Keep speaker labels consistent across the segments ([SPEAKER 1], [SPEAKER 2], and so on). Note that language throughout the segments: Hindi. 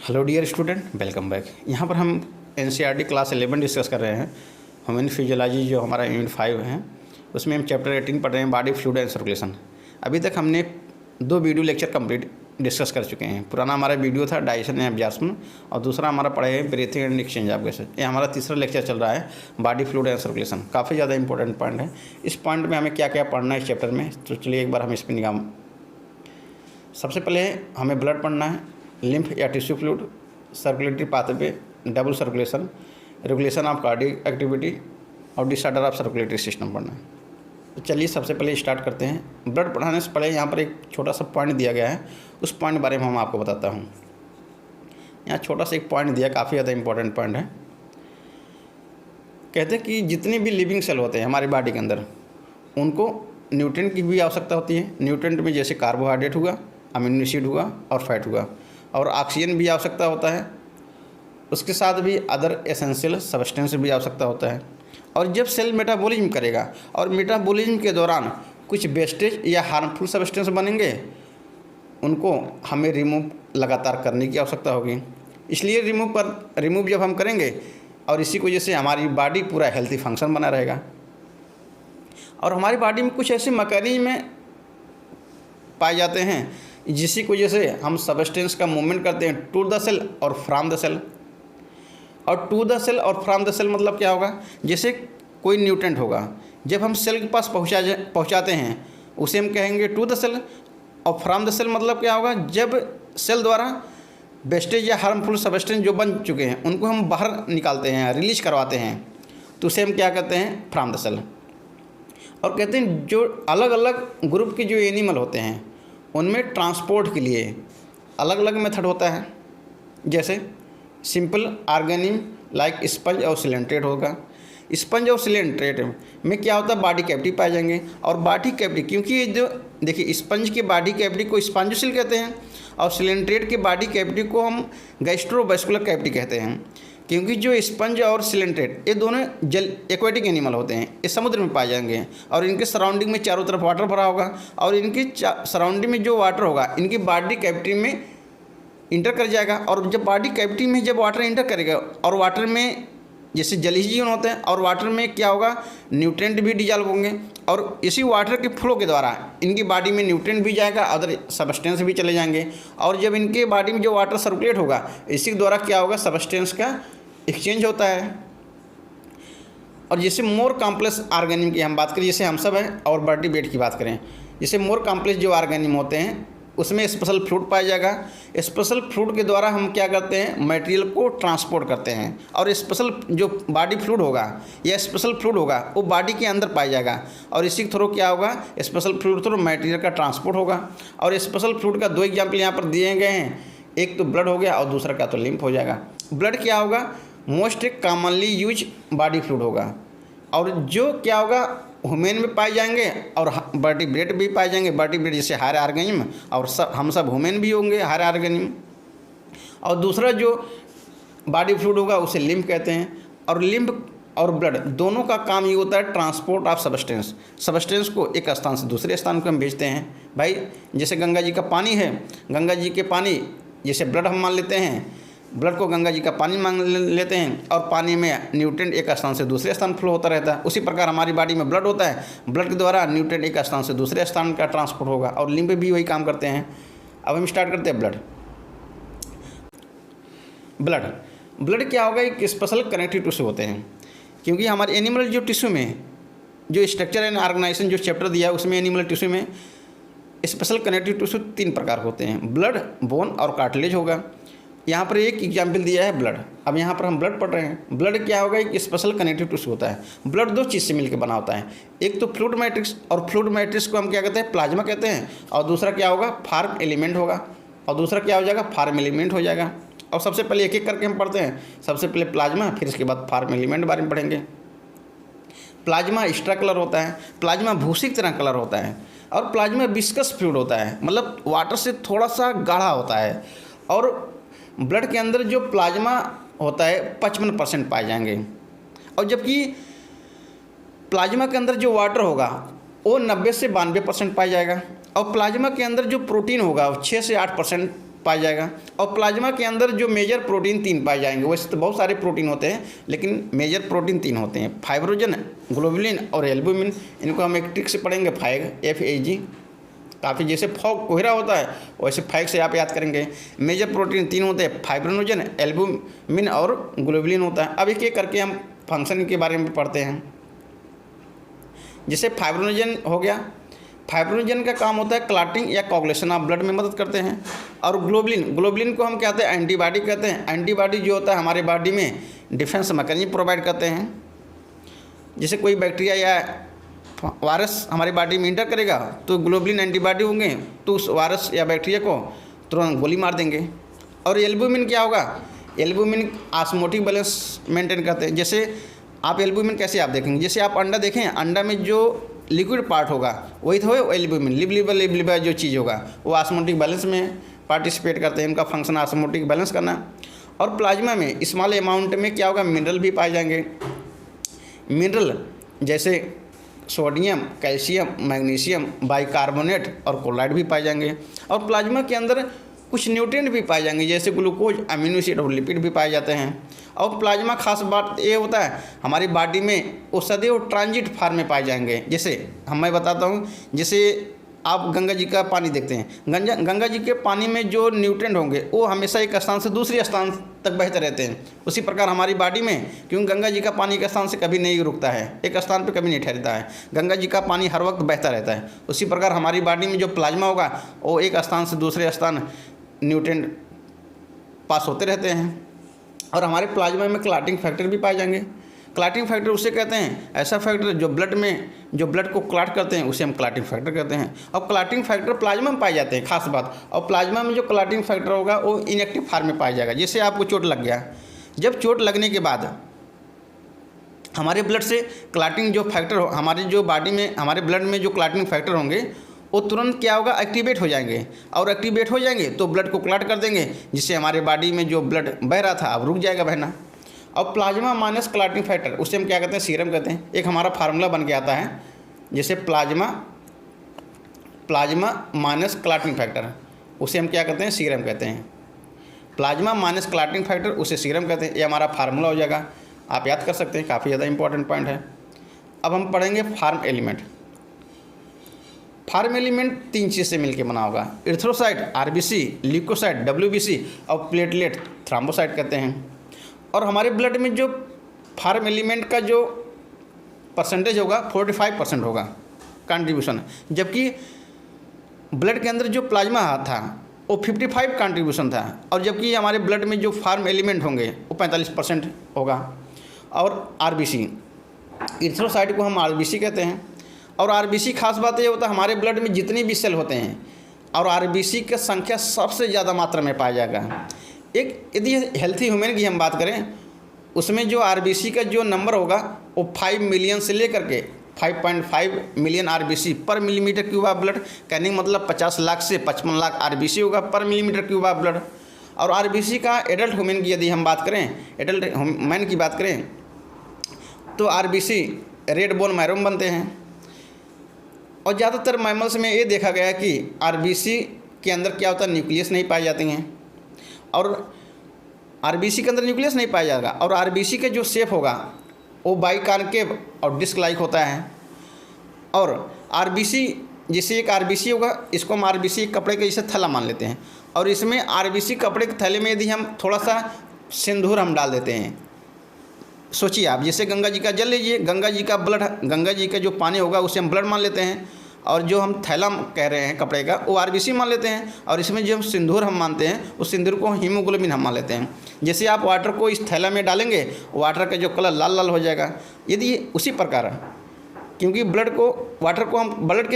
[SPEAKER 1] Hello dear student, welcome back. यहाँ पर हम एनसीईआरटी क्लास 11 डिस्कस कर रहे हैं। ह्यूमन फिजियोलॉजी जो हमारा यूनिट 5 है, उसमें हम चैप्टर 18 पढ़ रहे हैं, बॉडी फ्लूइड एंड सर्कुलेशन। अभी तक हमने 2 वीडियो लेक्चर कंप्लीट डिस्कस कर चुके हैं। पुराना हमारा वीडियो था डाइजेशन एंड एब्जॉर्प्शन, और दूसरा हमारा पढ़े हैं breathing and exchange of gases. ये हमारा तीसरा लेक्चर चल रहा है, बॉडी फ्लूइड एंड सर्कुलेशन। काफ़ी ज़्यादा इंपॉर्टेंट पॉइंट है। इस पॉइंट में हमें क्या क्या पढ़ना है इस चैप्टर में, तो चलिए एक बार हम इस पर निगाह। सबसे पहले हमें ब्लड पढ़ना है, लिम्फ या tissue fluid, circulatory pathway, double circulation, regulation of cardiac activity और डिसऑर्डर ऑफ सर्कुलेटरी सिस्टम पढ़ना है। तो चलिए सबसे पहले स्टार्ट करते हैं। ब्लड पढ़ाने से पहले यहाँ पर एक छोटा सा पॉइंट दिया गया है, उस पॉइंट के बारे में हम आपको बताता हूँ। यहाँ छोटा सा एक पॉइंट दिया, काफ़ी ज़्यादा इंपॉर्टेंट पॉइंट है। कहते हैं कि जितने भी लिविंग सेल होते हैं हमारी बॉडी के अंदर, उनको न्यूट्रिएंट की भी आवश्यकता होती है। न्यूट्रिएंट में जैसे कार्बोहाइड्रेट हुआ, अमीनो एसिड हुआ और फैट हुआ, और ऑक्सीजन भी आवश्यकता होता है। उसके साथ भी अदर एसेंशियल सब्सटेंस भी आवश्यकता होता है। और जब सेल मेटाबॉलिज्म करेगा और मेटाबॉलिज्म के दौरान कुछ वेस्टेज या हार्मफुल सब्सटेंस बनेंगे, उनको हमें रिमूव लगातार करने की आवश्यकता होगी। इसलिए रिमूव जब हम करेंगे, और इसी की वजह से हमारी बॉडी पूरा हेल्थी फंक्शन बना रहेगा। और हमारी बॉडी में कुछ ऐसे मैकेनिज्म पाए जाते हैं जिसकी वजह से हम सब्सटेंस का मूवमेंट करते हैं टू द सेल और फ्रॉम द सेल। और टू द सेल और फ्रॉम द सेल मतलब क्या होगा, जैसे कोई न्यूट्रिएंट होगा, जब हम सेल के पास पहुंचाते हैं उसे हम कहेंगे टू द सेल। और फ्रॉम द सेल मतलब क्या होगा, जब सेल द्वारा वेस्टेज या हार्मफुल सब्सटेंस जो बन चुके हैं उनको हम बाहर निकालते हैं, रिलीज करवाते हैं, तो उसे हम क्या कहते हैं, फ्रॉम द सेल। और कहते हैं जो अलग अलग ग्रुप के जो एनिमल होते हैं उनमें ट्रांसपोर्ट के लिए अलग अलग मेथड होता है। जैसे सिंपल ऑर्गेनिज्म लाइक स्पंज और सिलेंट्रेट होगा। स्पंज और सिलेंट्रेट में क्या होता है, बॉडी कैविटी पाए जाएंगे। और बॉडी कैविटी, क्योंकि ये जो देखिए स्पंज की बॉडी कैविटी को स्पॉन्जियोसेल कहते हैं, और सिलेंट्रेट की बॉडी कैविटी को हम गैस्ट्रोवेस्कुलर कैविटी कहते हैं। क्योंकि जो स्पंज और सिलेंट्रेट ये दोनों जल एक्वेटिक एनिमल होते हैं, ये समुद्र में पाए जाएंगे, और इनके सराउंडिंग में चारों तरफ वाटर भरा होगा, और इनकी सराउंडिंग में जो वाटर होगा इनकी बॉडी कैविटी में इंटर कर जाएगा। और जब बॉडी कैविटी में जब वाटर इंटर करेगा, और वाटर में जैसे जलीय जीवन होते हैं, और वाटर में क्या होगा, न्यूट्रिएंट भी डिजॉल्व होंगे, और इसी वाटर के फ्लो के द्वारा इनकी बॉडी में न्यूट्रिएंट भी जाएगा, अदर सब्सटेंस भी चले जाएंगे। और जब इनके बॉडी में जो वाटर सर्कुलेट होगा, इसी के द्वारा क्या होगा, सब्सटेंस का एक्सचेंज होता है। और जैसे मोर कॉम्प्लेक्स ऑर्गेनिज्म की हम बात करें, जैसे हम सब हैं, और वर्टिब्रेट की बात करें, जैसे मोर कॉम्प्लेक्स जो ऑर्गेनिज्म होते हैं उसमें स्पेशल फ्लूइड पाया जाएगा। स्पेशल फ्लूइड के द्वारा हम क्या करते हैं, मटेरियल को ट्रांसपोर्ट करते हैं। और स्पेशल जो बॉडी फ्लूइड होगा या स्पेशल फ्लूइड होगा वो बॉडी के अंदर पाया जाएगा, और इसी के थ्रू क्या होगा, स्पेशल फ्लूइड थ्रू मटेरियल का ट्रांसपोर्ट होगा। और स्पेशल फ्लूइड का 2 एग्जाम्पल यहाँ पर दिए गए हैं, एक तो ब्लड हो गया और दूसरा क्या तो लिम्फ हो जाएगा। ब्लड क्या होगा, most commonly use body fluid होगा, और जो क्या होगा ह्यूमन में पाए जाएंगे और वर्टिब्रेट भी पाए जाएंगे। वर्टिब्रेट जैसे हायर ऑर्गेनिज्म, और हम सब ह्यूमन भी होंगे हायर ऑर्गेनिज्म। और दूसरा जो बॉडी फ्लूइड होगा उसे लिम्फ कहते हैं। और लिम्फ और ब्लड दोनों का काम ये होता है ट्रांसपोर्ट ऑफ सब्सटेंस को एक स्थान से दूसरे स्थान को हम भेजते हैं। भाई जैसे गंगा जी का पानी है, गंगा जी के पानी जैसे ब्लड हम मान लेते हैं, ब्लड को गंगा जी का पानी मान लेते हैं, और पानी में न्यूट्रिएंट एक स्थान से दूसरे स्थान फ्लो होता रहता है। उसी प्रकार हमारी बॉडी में ब्लड होता है, ब्लड के द्वारा न्यूट्रिएंट एक स्थान से दूसरे स्थान का ट्रांसपोर्ट होगा, और लिम्फ भी वही काम करते हैं। अब हम स्टार्ट करते हैं ब्लड क्या होगा, एक स्पेशल कनेक्टिव टिश्यू होते हैं। क्योंकि हमारे एनिमल जो टिश्यू में जो स्ट्रक्चर एंड ऑर्गेनाइजेशन जो चैप्टर दिया है उसमें एनिमल टिश्यू में स्पेशल कनेक्टिव टिश्यू 3 प्रकार होते हैं, ब्लड, बोन और कार्टिलेज होगा। यहाँ पर एक एग्जाम्पल दिया है ब्लड। अब यहाँ पर हम ब्लड पढ़ रहे हैं। ब्लड क्या होगा, एक स्पेशल कनेक्टिव टिश्यू होता है। ब्लड 2 चीज़ से मिलकर बना होता है, एक तो फ्लूइड मैट्रिक्स, और फ्लूइड मैट्रिक्स को हम क्या कहते हैं, प्लाज्मा कहते हैं। और दूसरा क्या होगा, फार्म एलिमेंट होगा, और दूसरा क्या हो जाएगा, फार्म एलिमेंट हो जाएगा। और सबसे पहले एक एक करके हम पढ़ते हैं। सबसे पहले प्लाज्मा, फिर इसके बाद फार्म एलिमेंट बारे में पढ़ेंगे। प्लाज्मा एक्स्ट्रा कलर होता है, प्लाज्मा भूसी की तरह कलर होता है, और प्लाज्मा विस्कस फ्लूइड होता है, मतलब वाटर से थोड़ा सा गाढ़ा होता है। और ब्लड के अंदर जो प्लाज्मा होता है 55% पाए जाएंगे, और जबकि प्लाज्मा के अंदर जो वाटर होगा वो 90 से 92% पाया जाएगा। और प्लाज्मा के अंदर जो प्रोटीन होगा वो 6 से 8% पाया जाएगा। और प्लाज्मा के अंदर जो मेजर प्रोटीन 3 पाए जाएंगे। वैसे तो बहुत सारे प्रोटीन होते हैं, लेकिन मेजर प्रोटीन 3 होते हैं, फाइब्रोजन, ग्लोबुलिन और एल्बुमिन। इनको हम एक ट्रिक से पढ़ेंगे, FAG। काफ़ी जैसे फॉग कोहरा होता है वैसे फैग से आप याद करेंगे। मेजर प्रोटीन 3 होते हैं, फाइब्रोनोजन, एल्बुमिन और ग्लोबुलिन होता है। अब एक करके हम फंक्शन के बारे में पढ़ते हैं। जैसे फाइब्रोनोजन हो गया, फाइब्रोनोजन का काम होता है क्लॉटिंग या कोगुलेशन ऑफ ब्लड में मदद करते हैं। और ग्लोबुलिन को हम कहते हैं एंटीबॉडी कहते हैं। एंटीबॉडी जो होता है हमारे बॉडी में डिफेंस मैकेनिज्म प्रोवाइड करते हैं। जैसे कोई बैक्टीरिया या वायरस हमारी बॉडी में इंटर करेगा तो ग्लोबुलिन एंटीबॉडी होंगे तो उस वायरस या बैक्टीरिया को तुरंत गोली मार देंगे। और एल्बुमिन क्या होगा, एल्बुमिन ऑस्मोटिक बैलेंस मेंटेन करते हैं। जैसे आप एल्बुमिन कैसे आप देखेंगे, जैसे आप अंडा देखें, अंडा में जो लिक्विड पार्ट होगा वही तो एल्बुमिन, लिबलिबल जो चीज़ होगा वो ऑस्मोटिक बैलेंस में पार्टिसिपेट करते हैं। उनका फंक्शन ऑस्मोटिक बैलेंस करना। और प्लाज्मा में स्मॉल अमाउंट में क्या होगा, मिनरल भी पाए जाएंगे। मिनरल जैसे सोडियम, कैल्शियम, मैग्नीशियम, बाइकार्बोनेट और क्लोराइड भी पाए जाएंगे। और प्लाज्मा के अंदर कुछ न्यूट्रिएंट भी पाए जाएंगे, जैसे ग्लूकोज, अमीनो एसिड और लिपिड भी पाए जाते हैं। और प्लाज्मा खास बात ये होता है हमारी बॉडी में वो सदैव ट्रांजिट फॉर्म में पाए जाएंगे। जैसे मैं बताता हूँ, जैसे आप गंगा जी का पानी देखते हैं, गंगा जी के पानी में जो न्यूट्रिएंट होंगे वो हमेशा एक स्थान से दूसरे स्थान तक बहते रहते हैं। उसी प्रकार हमारी बॉडी में, क्योंकि गंगा जी का पानी एक स्थान से कभी नहीं रुकता है, एक स्थान पे कभी नहीं ठहरता है, गंगा जी का पानी हर वक्त बहता रहता है। उसी प्रकार हमारी बॉडी में जो प्लाज्मा होगा वो एक स्थान से दूसरे स्थान न्यूट्रिएंट पास होते रहते हैं। और हमारे प्लाज्मा में क्लॉटिंग फैक्टर भी पाए जाएंगे। क्लॉटिंग फैक्टर उसे कहते हैं ऐसा फैक्टर जो ब्लड को क्लॉट करते हैं, उसे हम क्लॉटिंग फैक्टर कहते हैं। और क्लॉटिंग फैक्टर प्लाज्मा में पाए जाते हैं, खास बात। और प्लाज्मा में जो क्लॉटिंग फैक्टर होगा वो इनएक्टिव फॉर्म में पाया जाएगा। जैसे आपको चोट लग गया, जब चोट लगने के बाद हमारे ब्लड से क्लॉटिंग जो फैक्टर हमारी जो बॉडी में हमारे ब्लड में जो क्लॉटिंग फैक्टर होंगे वो तुरंत क्या होगा, एक्टिवेट हो जाएंगे। और एक्टिवेट हो जाएंगे तो ब्लड को क्लॉट कर देंगे, जिससे हमारे बॉडी में जो ब्लड बह रहा था अब रुक जाएगा बहना। और प्लाज्मा माइनस क्लॉटिंग फैक्टर उसे हम क्या कहते हैं, सीरम कहते हैं। एक हमारा फार्मूला बन के आता है, जैसे प्लाज्मा माइनस क्लॉटिंग फैक्टर उसे हम क्या कहते हैं, सीरम कहते हैं। प्लाज्मा माइनस क्लॉटिंग फैक्टर उसे सीरम कहते हैं। ये हमारा फार्मूला हो जाएगा, आप याद कर सकते हैं, काफ़ी ज़्यादा इंपॉर्टेंट पॉइंट है। अब हम पढ़ेंगे फार्म एलिमेंट। फार्म एलिमेंट 3 चीज़ से मिलकर बना होगा, एरिथ्रोसाइट, RBC, ल्यूकोसाइट, WBC और प्लेटलेट, थ्रोम्बोसाइट कहते हैं। और हमारे ब्लड में जो फार्म एलिमेंट का जो परसेंटेज होगा 45% होगा कंट्रीब्यूशन, जबकि ब्लड के अंदर जो प्लाज्मा था वो 55 कंट्रीब्यूशन था। और जबकि हमारे ब्लड में जो फार्म एलिमेंट होंगे वो 45% होगा। और RBC, एरिथ्रोसाइट को हम RBC कहते हैं। और RBC खास बात ये होता है हमारे ब्लड में जितनी भी सेल होते हैं और RBC की संख्या सबसे ज़्यादा मात्रा में पाया जाएगा। एक यदि हेल्थी ह्यूमन की हम बात करें उसमें जो RBC का जो नंबर होगा वो 5 मिलियन से लेकर के 5.5 मिलियन RBC पर मिलीमीटर क्यूब ऑफ ब्लड, कहने का मतलब 50 लाख से 55 लाख RBC होगा पर मिलीमीटर क्यूब ऑफ ब्लड। और RBC का एडल्ट ह्यूमन की यदि हम बात करें, एडल्ट ह्यूमन की बात करें तो RBC रेड बोन मैरो में बनते हैं। और ज़्यादातर मैमल्स में ये देखा गया है कि RBC के अंदर क्या होता है, न्यूक्लियस नहीं पाई जाती हैं। और RBC के अंदर न्यूक्लियस नहीं पाया जाएगा। और RBC का जो शेप होगा वो बाइकॉन्केव और डिस्क लाइक होता है। और RBC जैसे एक RBC होगा, इसको हम RBC कपड़े के जैसे थैला मान लेते हैं। और इसमें RBC कपड़े के थैले में यदि हम थोड़ा सा सिंदूर हम डाल देते हैं, सोचिए आप, जैसे गंगा जी का जल लीजिए, गंगा जी का जो पानी होगा उसे हम ब्लड मान लेते हैं। और जो हम थैला कह रहे हैं कपड़े का वो RBC मान लेते हैं। और इसमें जो हम सिंदूर हम मानते हैं उस सिंदूर को हीमोग्लोबिन हम मान लेते हैं। जैसे आप वाटर को इस थैला में डालेंगे, वाटर का जो कलर लाल लाल हो जाएगा। यदि उसी प्रकार, क्योंकि वाटर को हम ब्लड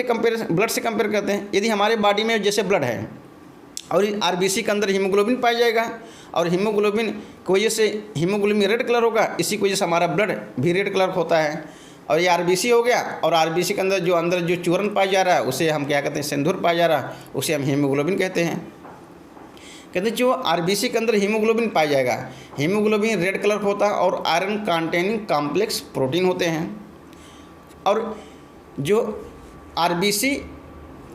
[SPEAKER 1] से कंपेयर करते हैं। यदि हमारे बॉडी में जैसे ब्लड है और RBC के अंदर हीमोग्लोबिन पाया जाएगा, और हीमोग्लोबिन की वजह से हीमोग्लोबिन रेड कलर होगा, इसी की वजह से हमारा ब्लड भी रेड कलर होता है। और ये RBC हो गया। और RBC के अंदर जो चूर्ण पाया जा रहा है उसे हम क्या कहते हैं, सिंदूर पाया जा रहा है, उसे हम हीमोग्लोबिन कहते हैं। कहते हैं जो RBC के अंदर हीमोग्लोबिन पाया जाएगा, हीमोग्लोबिन रेड कलर होता है और आयरन कंटेनिंग कॉम्प्लेक्स प्रोटीन होते हैं। और जो RBC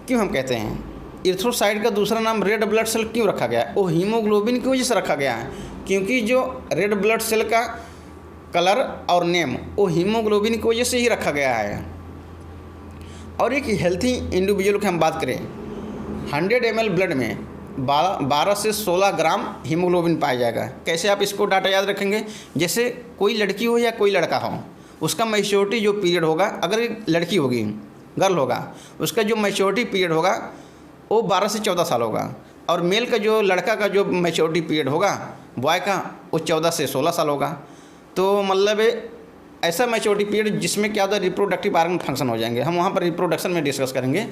[SPEAKER 1] क्यों हम कहते हैं, इरिथ्रोसाइट का दूसरा नाम रेड ब्लड सेल क्यों रखा गया है? वो हीमोग्लोबिन की वजह से रखा गया है, क्योंकि जो रेड ब्लड सेल का कलर और नेम वो हीमोग्लोबिन की वजह से ही रखा गया है। और एक हेल्थी इंडिविजुअल की हम बात करें, 100 ml ब्लड में 12 से 16 ग्राम हीमोग्लोबिन पाया जाएगा। कैसे आप इसको डाटा याद रखेंगे? जैसे कोई लड़की हो या कोई लड़का हो, उसका मैच्योरिटी जो पीरियड होगा, अगर लड़की होगी, गर्ल होगा, उसका जो मैच्योरिटी पीरियड होगा वो 12 से 14 साल होगा। और मेल का जो लड़का का जो मैच्योरिटी पीरियड होगा, बॉय का, वो 14 से 16 साल होगा। तो मतलब ऐसा मैच्योरिटी पीरियड जिसमें क्या होता है, रिप्रोडक्टिव आर्गन फंक्शन हो जाएंगे। हम वहाँ पर रिप्रोडक्शन में डिस्कस करेंगे।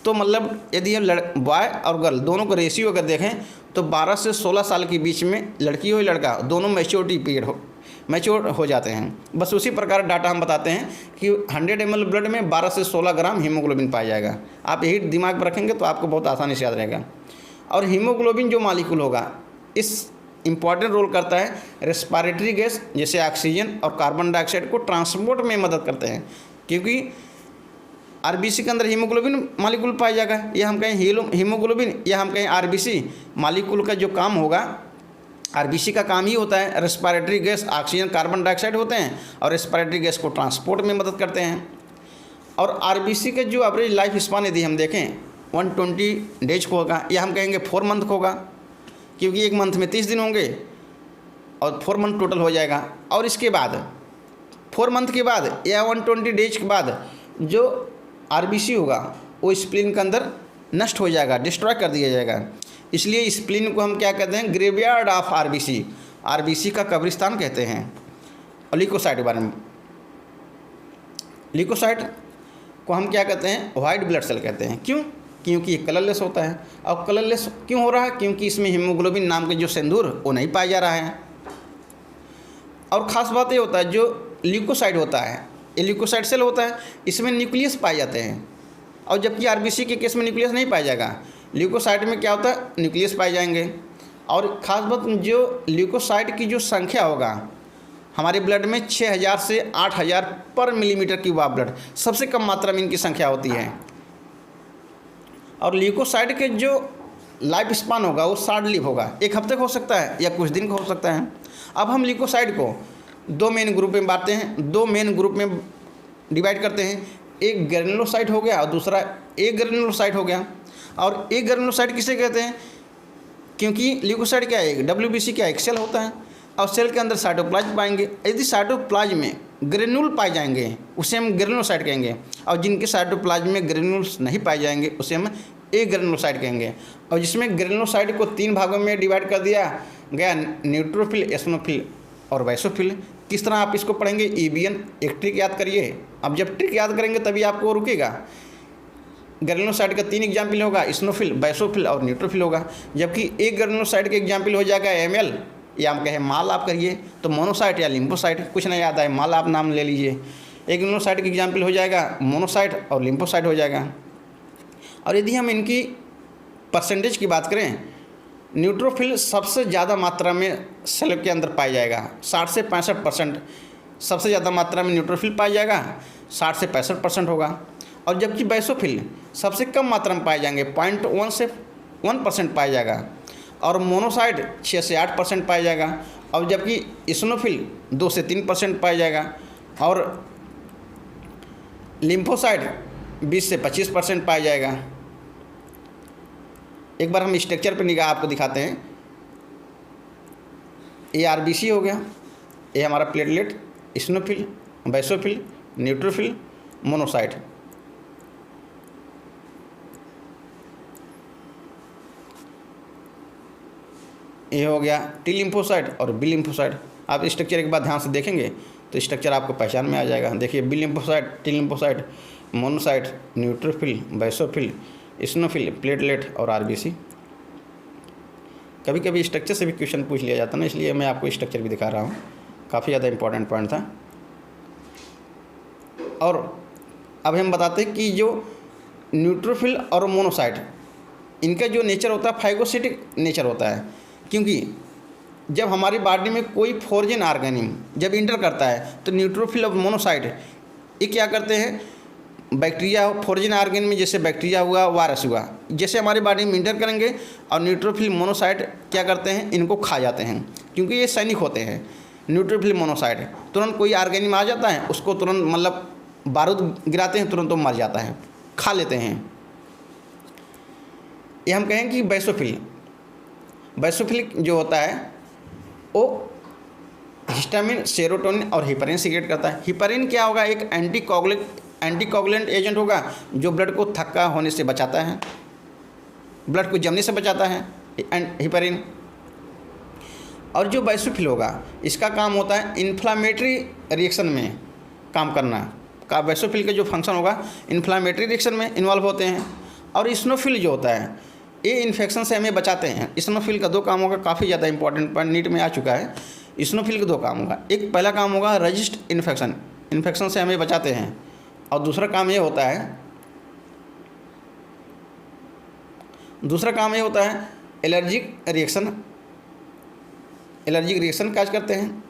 [SPEAKER 1] तो मतलब यदि हम बॉय और गर्ल दोनों को रेशियो अगर देखें तो 12 से 16 साल के बीच में लड़की हो या लड़का, दोनों मैच्योरिटी पीरियड मैच्योर हो जाते हैं। बस उसी प्रकार डाटा हम बताते हैं कि 100 ml ब्लड में 12 से 16 ग्राम हीमोग्लोबिन पाया जाएगा। आप यही दिमाग में रखेंगे तो आपको बहुत आसानी से याद रहेगा। और हीमोग्लोबिन जो मॉलिक्यूल होगा, इस इम्पॉर्टेंट रोल करता है रेस्पिरेटरी गैस जैसे ऑक्सीजन और कार्बन डाइऑक्साइड को ट्रांसपोर्ट में मदद करते हैं। क्योंकि आरबीसी के अंदर हीमोग्लोबिन मॉलिक्यूल पाया जाएगा, या हम कहें हीमोग्लोबिन या हम कहें आरबीसी मॉलिक्यूल का जो काम होगा, आरबीसी का काम ही होता है respiratory gas, oxygen, carbon dioxide होते हैं और रेस्पिरेटरी गैस को ट्रांसपोर्ट में मदद करते हैं। और आरबीसी का जो एवरेज लाइफ स्पान यदि हम देखें 120 डेज को होगा, या हम कहेंगे 4 मंथ को होगा, क्योंकि एक मंथ में 30 दिन होंगे और 4 मंथ टोटल हो जाएगा। और इसके बाद 4 मंथ के बाद या 120 डेज के बाद जो आरबीसी होगा वो स्प्लीन के अंदर नष्ट हो जाएगा, डिस्ट्रॉय कर दिया जाएगा। इसलिए स्प्लीन को हम क्या कहते हैं? ग्रेवयार्ड ऑफ आरबीसी, आरबीसी का कब्रिस्तान कहते हैं। और ल्यूकोसाइट के बारे में, ल्यूकोसाइट को हम क्या कहते हैं? वाइट ब्लड सेल कहते हैं। क्यों? क्योंकि ये कलरलेस होता है। और कलरलेस क्यों हो रहा है? क्योंकि इसमें हीमोग्लोबिन नाम के जो सिंदूर वो नहीं पाया जा रहा है। और ख़ास बात ये होता है, जो ल्यूकोसाइट होता है, ये ल्यूकोसाइट सेल होता है, इसमें न्यूक्लियस पाए जाते हैं। और जबकि आरबीसी के केस में न्यूक्लियस नहीं पाया जाएगा। ल्यूकोसाइट में क्या होता है? न्यूक्लियस पाए जाएंगे। और ख़ास बात, जो ल्यूकोसाइट की जो संख्या होगा हमारे ब्लड में 6000 से 8000 पर मिलीमीटर क्यूब ऑफ ब्लड, सबसे कम मात्रा में इनकी संख्या होती है। और ल्यूकोसाइट के जो लाइफ स्पान होगा वो शॉर्ट लिव होगा, 1 हफ्ते का हो सकता है या कुछ दिन का हो सकता है। अब हम ल्यूकोसाइट को 2 मेन ग्रुप में बांटते हैं, 2 मेन ग्रुप में डिवाइड करते हैं। एक ग्रेनुलोसाइट हो गया और दूसरा एग्रेनुलोसाइट हो गया। और एग्रेनुलोसाइट किसे कहते हैं? क्योंकि ल्यूकोसाइट क्या है? डब्ल्यूबीसी क्या एक सेल होता है और सेल के अंदर साइटोप्लाज्म पाएंगे। यदि साइटोप्लाज्म में ग्रेनुल पाए जाएंगे उसे हम ग्रेनुलोसाइट कहेंगे, और जिनके साइटोप्लाज्म में ग्रेनुल्स नहीं पाए जाएंगे उसे हम एग्रेनुलोसाइट कहेंगे। और जिसमें ग्रेनुलोसाइट को 3 भागों में डिवाइड कर दिया गया, न्यूट्रोफिल, एसनोफिल और बैसोफिल। किस तरह आप इसको पढ़ेंगे? ईबीएन एक ट्रिक याद करिए। अब जब ट्रिक याद करेंगे तभी आपको रुकेगा। ग्रेनुलोसाइट का 3 एग्जाम्पल होगा, एसनोफिल, बैसोफिल और न्यूट्रोफिल होगा। जबकि एक ग्रेनुलोसाइट का एग्जाम्पल हो जाएगा एमएल, या हम कहें माल आप करिए तो मोनोसाइट या लिम्फोसाइट, कुछ नहीं याद आए माल आप नाम ले लीजिए। एक ग्रेनुलोसाइट का एग्जाम्पल हो जाएगा मोनोसाइट और लिम्फोसाइट हो जाएगा। और यदि हम इनकी परसेंटेज की बात करें, न्यूट्रोफिल सबसे ज़्यादा मात्रा में सेल के अंदर पाया जाएगा, 60 से 65% सबसे ज़्यादा मात्रा में न्यूट्रोफिल पाया जाएगा, 60 से 65% होगा। और जबकि बैसोफिल सबसे कम मात्रा में पाए जाएंगे, 0.1 से 1% पाया जाएगा। और मोनोसाइट 6 से 8% पाया जाएगा। और जबकि इस्नोफिल 2 से 3% पाया जाएगा। और लिम्फोसाइट 20 से 25% पाया जाएगा। एक बार हम स्ट्रक्चर पर निगाह आपको दिखाते हैं। ये आरबीसी हो गया, ये हमारा platelet, eosinophil, basophil, neutrophil, monocyte. ये हो गया टी लिम्फोसाइट और बी लिम्फोसाइट। आप स्ट्रक्चर एक बार ध्यान से देखेंगे तो स्ट्रक्चर आपको पहचान में आ जाएगा। देखिए, B lymphocyte, T lymphocyte, monocyte, neutrophil, basophil, eosinophil, platelet और आरबीसी। कभी कभी स्ट्रक्चर से भी क्वेश्चन पूछ लिया जाता है ना, इसलिए मैं आपको स्ट्रक्चर भी दिखा रहा हूँ। काफ़ी ज़्यादा इंपॉर्टेंट पॉइंट था। और अब हम बताते हैं कि जो न्यूट्रोफिल और मोनोसाइट, इनका जो नेचर होता है फाइगोसिटिक नेचर होता है। क्योंकि जब हमारी बॉडी में कोई फॉरेन ऑर्गेनिज्म जब इंटर करता है तो न्यूट्रोफिल और मोनोसाइट ये क्या करते हैं? बैक्टीरिया हो, फॉरेन ऑर्गेन में जैसे बैक्टीरिया हुआ, वायरस हुआ, जैसे हमारी बॉडी में इंटर करेंगे और न्यूट्रोफिल मोनोसाइट क्या करते हैं, इनको खा जाते हैं, क्योंकि ये सैनिक होते हैं। न्यूट्रोफिल मोनोसाइट तुरंत कोई ऑर्गेन में आ जाता है, उसको तुरंत मतलब बारूद गिराते हैं, तुरंत वो मर जाता है, खा लेते हैं। ये हम कहें कि बेसोफिल जो होता है वो हिस्टामिन, सेरोटोनिन और हिपरिन सीक्रेट करता है। हिपरिन क्या होगा, एक एंटीकोगुलेंट एजेंट होगा जो ब्लड को थक्का होने से बचाता है, ब्लड को जमने से बचाता है हिपरिन। और जो बेसोफिल होगा इसका काम होता है इन्फ्लामेटरी रिएक्शन में काम करना का। बेसोफिल का जो फंक्शन होगा इन्फ्लामेटरी रिएक्शन में इन्वॉल्व होते हैं। और इस्नोफिल जो होता है ये इन्फेक्शन से हमें बचाते हैं। इस्नोफिल का 2 काम होगा, काफ़ी ज़्यादा इंपॉर्टेंट पॉइंट नीट में आ चुका है। इस्नोफिल का 2 काम होगा, एक पहला काम होगा रजिस्ट इन्फेक्शन से हमें बचाते हैं, और दूसरा काम ये होता है एलर्जिक रिएक्शन काज करते हैं।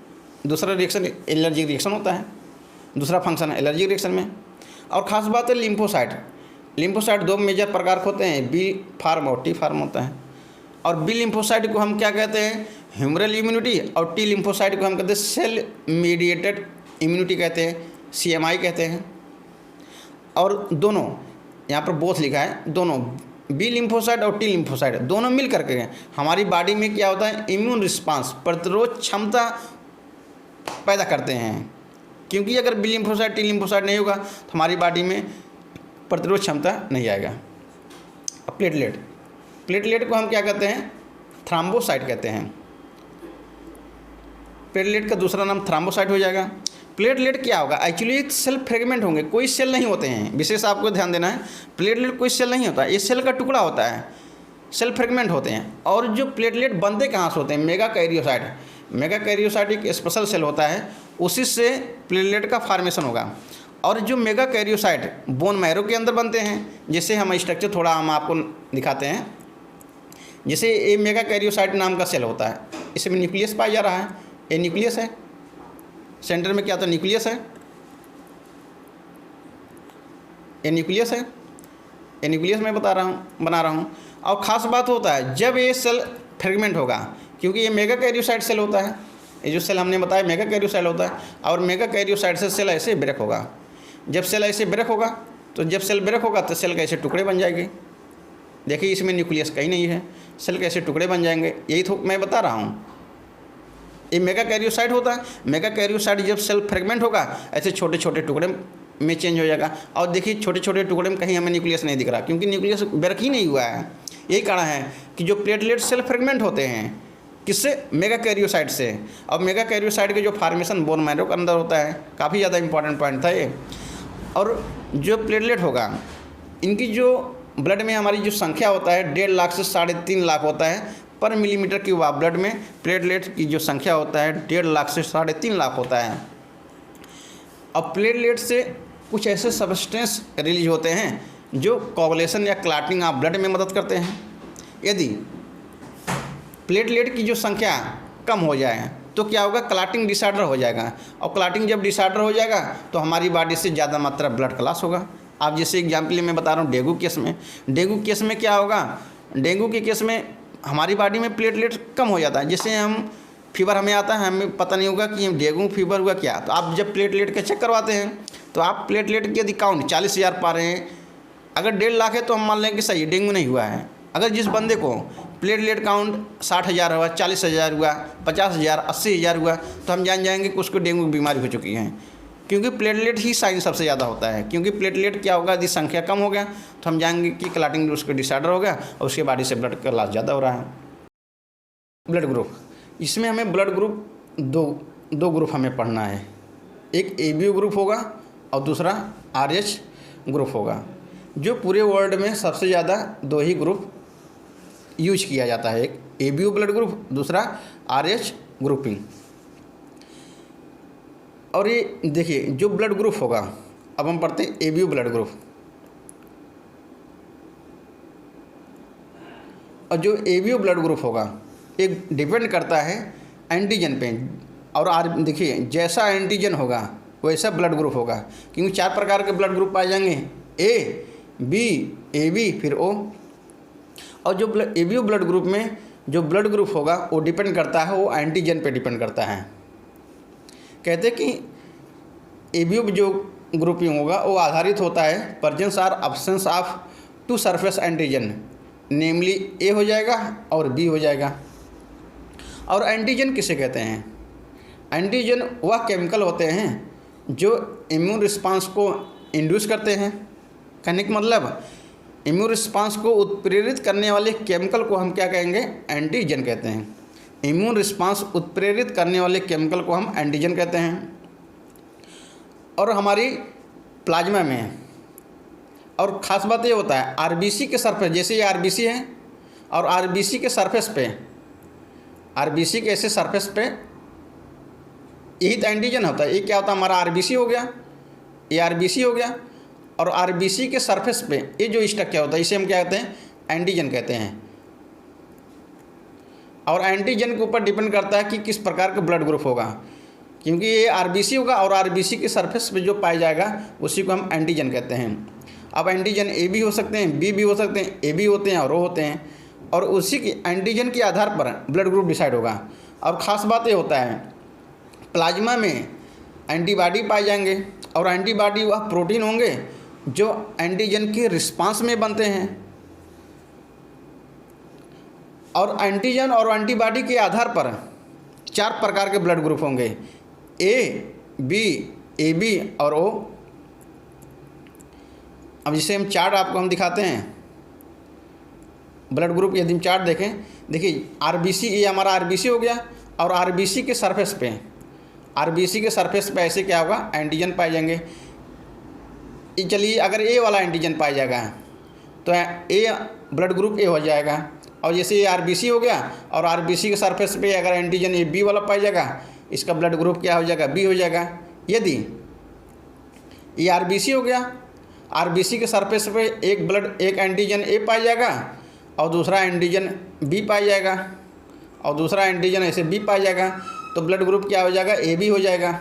[SPEAKER 1] दूसरा रिएक्शन एलर्जिक रिएक्शन होता है, दूसरा फंक्शन है एलर्जिक रिएक्शन में। और ख़ास बात है लिम्फोसाइट 2 मेजर प्रकार के होते हैं, बी फार्म और टी फार्म होता है। और बी लिम्फोसाइट को हम क्या कहते हैं, ह्यूमरल इम्यूनिटी, और टी लिम्फोसाइट को हम कहते हैं सेल मीडिएटेड इम्यूनिटी कहते हैं, CMI कहते हैं। और दोनों यहाँ पर बोथ लिखा है, दोनों बी लिम्फोसाइट और टी लिम्फोसाइट दोनों मिल करके हमारी बॉडी में क्या होता है, इम्यून रिस्पांस, प्रतिरोध क्षमता पैदा करते हैं। क्योंकि अगर बी लिम्फोसाइट टी लिम्फोसाइट नहीं होगा तो हमारी बॉडी में प्रतिरोध क्षमता नहीं आएगा। अब प्लेटलेट को हम क्या कहते हैं, थ्राम्बोसाइट कहते हैं। प्लेटलेट का दूसरा नाम थ्राम्बोसाइट हो जाएगा। प्लेटलेट क्या होगा, एक्चुअली एक सेल फ्रेगमेंट होंगे, कोई सेल नहीं होते हैं, विशेष आपको ध्यान देना है। प्लेटलेट कोई सेल नहीं होता, ये सेल का टुकड़ा होता है, सेल फ्रेगमेंट होते हैं। और जो प्लेटलेट बनते कहाँ से होते हैं, मेगाकैरियोसाइट एक स्पेशल सेल होता है, उसी से प्लेटलेट का फॉर्मेशन होगा। और जो मेगाकैरियोसाइट बोन मैरो के अंदर बनते हैं, जैसे हम स्ट्रक्चर थोड़ा हम आपको दिखाते हैं। जैसे ये मेगाकैरियोसाइट नाम का सेल होता है, इसमें न्यूक्लियस पाया जा रहा है, ये न्यूक्लियस है, सेंटर में क्या होता है, न्यूक्लियस है, ये न्यूक्लियस मैं बना रहा हूँ। और ख़ास बात होता है जब ये सेल फ्रेगमेंट होगा, क्योंकि ये मेगाकैरियोसाइट सेल होता है, ये जो सेल हमने बताया मेगाकैरियोसाइट होता है। और मेगाकैरियोसाइट से सेल ऐसे ब्रेक होगा, जब सेल ऐसे ब्रेक होगा तो सेल के ऐसे टुकड़े बन जाएंगे। देखिए इसमें न्यूक्लियस कहीं नहीं है, सेल के ऐसे टुकड़े बन जाएंगे, यही तो मैं बता रहा हूँ। ये मेगाकैरियोसाइट होता है। मेगाकैरियोसाइट जब सेल फ्रेगमेंट होगा ऐसे छोटे छोटे टुकड़े में चेंज हो जाएगा। और देखिए छोटे छोटे टुकड़े में कहीं हमें न्यूक्लियस नहीं दिख रहा, क्योंकि न्यूक्लियस ब्रेक ही नहीं हुआ है। यही कारण है कि जो प्लेटलेट सेल फ्रेगमेंट होते हैं, किससे, मेगाकैरियोसाइट से। और मेगाकैरियोसाइट के जो फॉर्मेशन बोन मैरो के अंदर होता है, काफ़ी ज़्यादा इंपॉर्टेंट पॉइंट था ये। और जो प्लेटलेट होगा, इनकी जो ब्लड में हमारी जो संख्या होता है 1.5 लाख से 3.5 लाख होता है पर मिलीमीटर क्यूब। ब्लड में प्लेटलेट की जो संख्या होता है 1.5 लाख से 3.5 लाख होता है। अब प्लेटलेट से कुछ ऐसे सब्सटेंस रिलीज होते हैं जो कोगुलेशन या क्लॉटिंग ऑफ ब्लड में मदद करते हैं। यदि प्लेटलेट की जो संख्या कम हो जाए तो क्या होगा, क्लॉटिंग डिसऑर्डर हो जाएगा। और क्लॉटिंग जब डिसऑर्डर हो जाएगा तो हमारी बॉडी से ज़्यादा मात्रा ब्लड क्लॉस होगा। आप जैसे एग्जाम्पल मैं बता रहा हूँ, डेंगू केस में क्या होगा, डेंगू के केस में हमारी बॉडी में प्लेटलेट कम हो जाता है। जैसे हम फीवर हमें आता है, हमें पता नहीं होगा कि डेंगू फीवर हुआ क्या, तो आप जब प्लेटलेट का चेक करवाते हैं तो आप प्लेटलेट की यदि काउंट 40,000 पा रहे हैं, अगर 1.5 लाख है तो हम मान लें कि सही डेंगू नहीं हुआ है। अगर जिस बंदे को प्लेटलेट काउंट 60,000 हुआ, 40,000 हुआ, 50,000, 80,000 हुआ, तो हम जान जाएंगे कि उसको डेंगू की बीमारी हो चुकी है। क्योंकि प्लेटलेट ही साइन सबसे ज़्यादा होता है। क्योंकि प्लेटलेट क्या होगा, यदि संख्या कम हो गया तो हम जाएंगे कि क्लॉटिंग उसको डिसऑर्डर हो गया और उसके बॉडी से ब्लड का लॉस ज़्यादा हो रहा है। ब्लड ग्रुप, इसमें हमें ब्लड ग्रुप दो ग्रुप हमें पढ़ना है। एक ABO ग्रुप होगा और दूसरा RH ग्रुप होगा। जो पूरे वर्ल्ड में सबसे ज़्यादा 2 ही ग्रुप यूज किया जाता है, एक ABO ब्लड ग्रुप, दूसरा RH ग्रुपिंग। और ये देखिए जो ब्लड ग्रुप होगा, अब हम पढ़ते हैं ABO ब्लड ग्रुप। और जो ABO ब्लड ग्रुप होगा एक डिपेंड करता है एंटीजन पे। और देखिए जैसा एंटीजन होगा वैसा ब्लड ग्रुप होगा, क्योंकि 4 प्रकार के ब्लड ग्रुप पाए जाएंगे, ए बी, ए बी फिर ओ। और जो A B O blood group में जो ब्लड ग्रुप होगा वो डिपेंड करता है, वो एंटीजन पे डिपेंड करता है। कहते हैं कि ए बी ओ जो ग्रुपिंग होगा वो आधारित होता है प्रेजेंस और absence of two surface antigen, namely A हो जाएगा और बी हो जाएगा। और एंटीजन किसे कहते हैं? एंटीजन वह केमिकल होते हैं जो इम्यून रिस्पांस को इंड्यूस करते हैं। कहने का मतलब इम्यून रिस्पांस को उत्प्रेरित करने वाले केमिकल को हम क्या कहेंगे? एंटीजन कहते हैं। इम्यून रिस्पांस उत्प्रेरित करने वाले केमिकल को हम एंटीजन कहते हैं। और हमारी प्लाज्मा में और ख़ास बात ये होता है आरबीसी के सरफेस, जैसे ये आरबीसी है और आरबीसी के सरफेस पे, आरबीसी के ऐसे सरफेस पे यही तो एंटीजन होता है। ये क्या होता है? हमारा आरबीसी हो गया, ये आरबीसी हो गया और आरबीसी के सरफेस पे ये जो स्ट्रक्चर होता है इसे हम क्या कहते हैं? एंटीजन कहते हैं। और एंटीजन के ऊपर डिपेंड करता है कि किस प्रकार का ब्लड ग्रुप होगा, क्योंकि ये आरबीसी होगा और आरबीसी के सरफेस पे जो पाया जाएगा उसी को हम एंटीजन कहते हैं। अब एंटीजन ए भी हो सकते हैं, बी भी हो सकते हैं, ए भी होते हैं और ओ होते हैं, और उसी की एंटीजन के आधार पर ब्लड ग्रुप डिसाइड होगा। और ख़ास बात ये होता है प्लाज्मा में एंटीबॉडी पाए जाएंगे और एंटीबॉडी वह प्रोटीन होंगे जो एंटीजन के रिस्पांस में बनते हैं। और एंटीजन और एंटीबॉडी के आधार पर 4 प्रकार के ब्लड ग्रुप होंगे, ए बी, ए बी और ओ। अब जिसे हम चार्ट आपको हम दिखाते हैं ब्लड ग्रुप, यदि हम चार्ट देखें, देखिए आरबीसी, ये हमारा आरबीसी हो गया और आरबीसी के सरफेस पे, आरबीसी के सरफेस पे ऐसे क्या होगा? एंटीजन पाए जाएंगे। चलिए अगर ए वाला एंटीजन पाया जाएगा तो ए ब्लड ग्रुप ए हो जाएगा। और जैसे ये आरबीसी हो गया और आरबीसी के सरफेस पे अगर एंटीजन ए बी वाला पाया जाएगा, इसका ब्लड ग्रुप क्या हो जाएगा? बी हो जाएगा। यदि ये आरबीसी हो गया, आरबीसी के सरफेस पे एक एंटीजन ए पाया जाएगा और दूसरा एंटीजन बी पाया जाएगा और दूसरा एंटीजन ऐसे बी पाया जाएगा, तो ब्लड ग्रुप क्या हो जाएगा? ए बी हो जाएगा।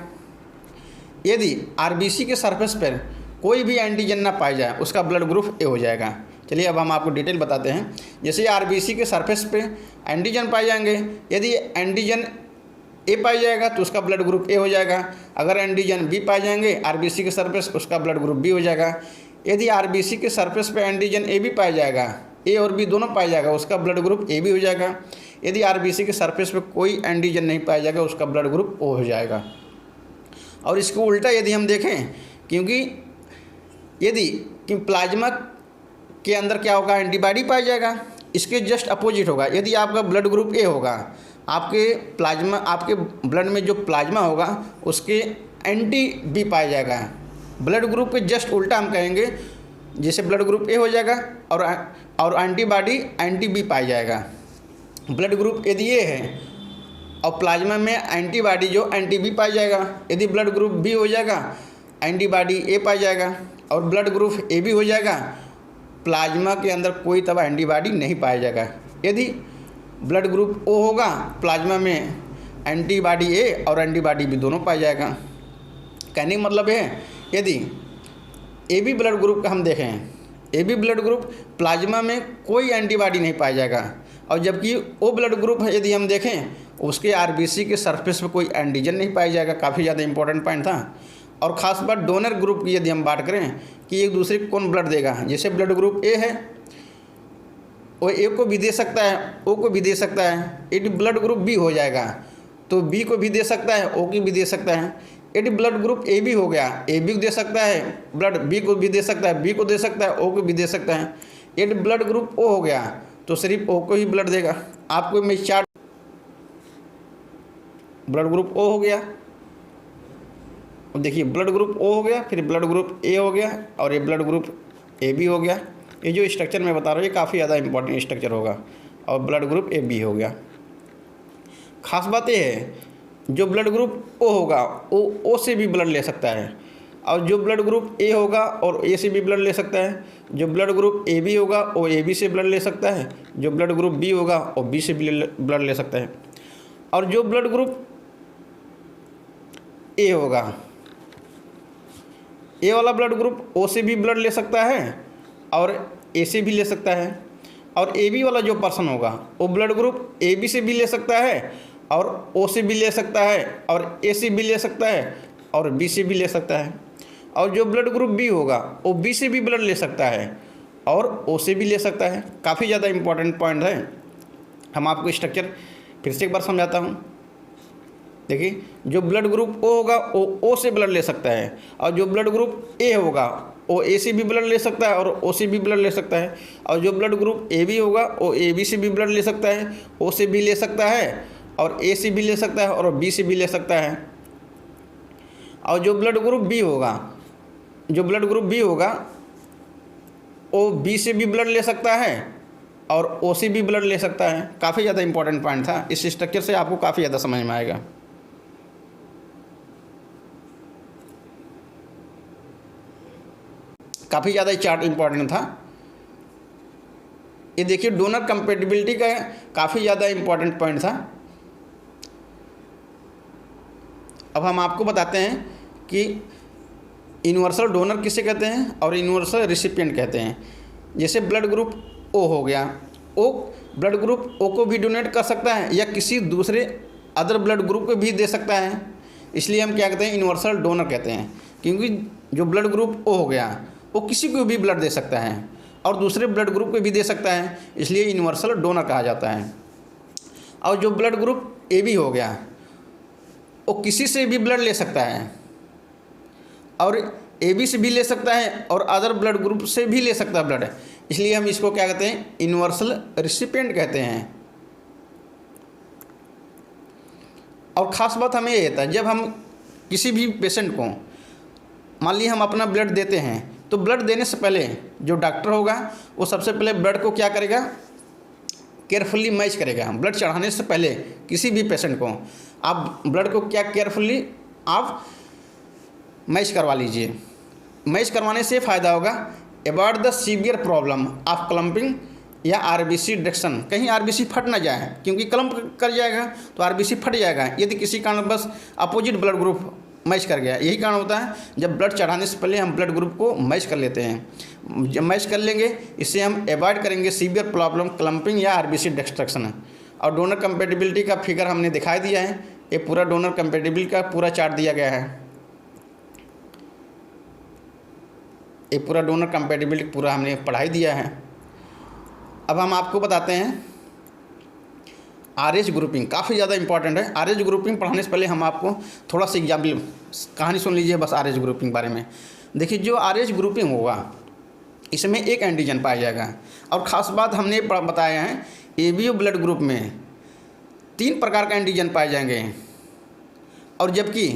[SPEAKER 1] यदि आरबीसी के सरफेस पर कोई भी एंटीजन ना पाया जाए उसका ब्लड ग्रुप ए हो जाएगा। चलिए अब हम आपको डिटेल बताते हैं। जैसे आरबीसी के सरफेस पे एंटीजन पाए जाएंगे, यदि एंटीजन ए पाया जाएगा तो उसका ब्लड ग्रुप ए हो जाएगा। अगर एंटीजन बी पाए जाएंगे आरबीसी के सरफेस, उसका ब्लड ग्रुप बी हो जाएगा। यदि आरबीसी के सरफेस पे एंटीजन ए भी पाया जाएगा, ए और बी दोनों पाया जाएगा, उसका ब्लड ग्रुप ए भी हो जाएगा। यदि आरबीसी के सरफेस पे कोई एंटीजन नहीं पाया जाएगा, उसका ब्लड ग्रुप ओ हो जाएगा। और इसको उल्टा यदि हम देखें, क्योंकि यदि प्लाज्मा के अंदर क्या होगा? एंटीबॉडी पाया जाएगा, इसके जस्ट अपोजिट होगा। यदि आपका ब्लड ग्रुप ए होगा, आपके ब्लड में जो प्लाज्मा होगा उसके एंटी बी पाया जाएगा। ब्लड ग्रुप के जस्ट उल्टा हम कहेंगे, जैसे ब्लड ग्रुप ए हो जाएगा और एंटीबॉडी एंटी बी पाया जाएगा। ब्लड ग्रुप यदि ए है और प्लाज्मा में एंटीबॉडी जो एंटी बी पाया जाएगा। यदि ब्लड ग्रुप बी हो जाएगा, एंटीबॉडी ए पाया जाएगा और ब्लड ग्रुप ए बी हो जाएगा, प्लाज्मा के अंदर कोई तब एंटीबॉडी नहीं पाया जाएगा। यदि ब्लड ग्रुप ओ होगा, प्लाज्मा में एंटीबॉडी ए और एंटीबॉडी बी दोनों पाया जाएगा। कहने का मतलब है यदि ए बी ब्लड ग्रुप का हम देखें, A B blood group plasma में कोई एंटीबॉडी नहीं पाया जाएगा, और जबकि ओ ब्लड ग्रुप है यदि हम देखें उसके आरबीसी के सरफेस पर कोई एंटीजन नहीं पाया जाएगा। काफ़ी ज़्यादा इंपॉर्टेंट पॉइंट था। और ख़ास बात डोनर ग्रुप की यदि हम बात करें कि एक दूसरे को कौन ब्लड देगा, जैसे ब्लड ग्रुप ए है वो ए को भी दे सकता है, ओ को भी दे सकता है। यदि ब्लड ग्रुप बी हो जाएगा तो बी को भी दे सकता है, ओ की भी दे सकता है। यदि ब्लड ग्रुप ए बी हो गया, ए बी को दे सकता है, ब्लड बी को भी दे सकता है, बी को दे सकता है, ओ को भी दे सकता है। यदि ब्लड ग्रुप ओ हो गया तो सिर्फ ओ को ही ब्लड देगा। आपको मैं चार्ट, ब्लड ग्रुप ओ हो गया, देखिए ब्लड ग्रुप ओ हो गया, फिर ब्लड ग्रुप ए हो गया और ये ब्लड ग्रुप ए बी हो गया। ये जो स्ट्रक्चर मैं बता रहा हूँ ये काफ़ी ज़्यादा इंपॉर्टेंट स्ट्रक्चर होगा। और ब्लड ग्रुप ए बी हो गया। खास बात ये है जो ब्लड ग्रुप ओ होगा ओ से भी ब्लड ले सकता है, और जो ब्लड ग्रुप ए होगा और ए से भी ब्लड ले सकता है। जो ब्लड ग्रुप ए बी होगा वो ए बी से ब्लड ले सकता है, जो ब्लड ग्रुप बी होगा वो बी से भी ब्लड ले सकता है। और जो ब्लड ग्रुप ए होगा, ए वाला ब्लड ग्रुप ओ से भी ब्लड ले सकता है और ए से भी ले सकता है, और ए बी वाला जो पर्सन होगा वो ब्लड ग्रुप ए बी से भी ले सकता है और ओ से भी ले सकता है और ए से भी ले सकता है और बी से भी ले सकता है, और जो ब्लड ग्रुप बी होगा वो बी से भी ब्लड ले सकता है और ओ से भी ले सकता है। काफ़ी ज़्यादा इम्पोर्टेंट पॉइंट है। हम आपको स्ट्रक्चर फिर से एक बार समझाता हूँ। देखिए, जो ब्लड ग्रुप ओ होगा वो ओ से ब्लड ले सकता है, और जो ब्लड ग्रुप ए होगा वो ए से भी ब्लड ले सकता है और ओ से भी ब्लड ले सकता है, और जो ब्लड ग्रुप ए बी होगा वो ए बी से भी ब्लड ले सकता है, ओ से भी ले सकता है और ए से भी ले सकता है और बी से भी ले सकता है। और जो ब्लड ग्रुप बी होगा वो बी से भी ब्लड ले सकता है और ओ से भी ब्लड ले सकता है। काफ़ी ज़्यादा इंपॉर्टेंट पॉइंट था। इस स्ट्रक्चर से आपको काफ़ी ज़्यादा समझ में आएगा। काफ़ी ज़्यादा चार्ट इंपॉर्टेंट था। ये देखिए, डोनर कंपेटिबिलिटी का काफ़ी ज़्यादा इंपॉर्टेंट पॉइंट था। अब हम आपको बताते हैं कि यूनिवर्सल डोनर किसे कहते हैं और यूनिवर्सल रिसिपिएंट कहते हैं। जैसे ब्लड ग्रुप ओ हो गया, ओ ब्लड ग्रुप ओ को भी डोनेट कर सकता है या किसी दूसरे अदर ब्लड ग्रुप को भी दे सकता है, इसलिए हम क्या कहते हैं, यूनिवर्सल डोनर कहते हैं। क्योंकि जो ब्लड ग्रुप ओ हो गया वो किसी को भी ब्लड दे सकता है और दूसरे ब्लड ग्रुप को भी दे सकता है, इसलिए यूनिवर्सल डोनर कहा जाता है। और जो ब्लड ग्रुप ए बी हो गया वो किसी से भी ब्लड ले सकता है और ए बी से भी ले सकता है और अदर ब्लड ग्रुप से भी ले सकता है ब्लड, इसलिए हम इसको क्या कहते हैं, यूनिवर्सल रिसिपिएंट कहते हैं। और ख़ास बात हमें ये होता है, जब हम किसी भी पेशेंट को मान लीजिए हम अपना ब्लड देते हैं, तो ब्लड देने से पहले जो डॉक्टर होगा वो सबसे पहले ब्लड को क्या करेगा, केयरफुली मैच करेगा। ब्लड चढ़ाने से पहले किसी भी पेशेंट को आप ब्लड को क्या केयरफुली आप मैच करवा लीजिए। मैच करवाने से फ़ायदा होगा, avoid the severe problem of clumping या आरबीसी डिडक्शन। कहीं आरबीसी फट ना जाए, क्योंकि क्लम्प कर जाएगा तो आरबीसी फट जाएगा यदि किसी कारण बस अपोजिट ब्लड ग्रुप मैच कर गया। यही कारण होता है जब ब्लड चढ़ाने से पहले हम ब्लड ग्रुप को मैच कर लेते हैं। जब मैच कर लेंगे इससे हम अवॉइड करेंगे सीवियर प्रॉब्लम क्लम्पिंग या आरबीसी डिस्ट्रक्शन। और डोनर कंपेटिबिलिटी का फिगर हमने दिखाई दिया है। ये पूरा डोनर कंपेटिबिलिटी का पूरा चार्ट दिया गया है। ये पूरा डोनर कंपेटिबिलिटी पूरा हमने पढ़ाई दिया है। अब हम आपको बताते हैं आरएच ग्रुपिंग। काफ़ी ज़्यादा इंपॉर्टेंट है। आरएच ग्रुपिंग पढ़ाने से पहले हम आपको थोड़ा सा एग्जाम्पल कहानी सुन लीजिए बस आरएच ग्रुपिंग बारे में। देखिए, जो आरएच ग्रुपिंग होगा इसमें एक एंटीजन पाया जाएगा। और ख़ास बात हमने बताया है, एबीओ ब्लड ग्रुप में 3 प्रकार का एंटीजन पाए जाएंगे और जबकि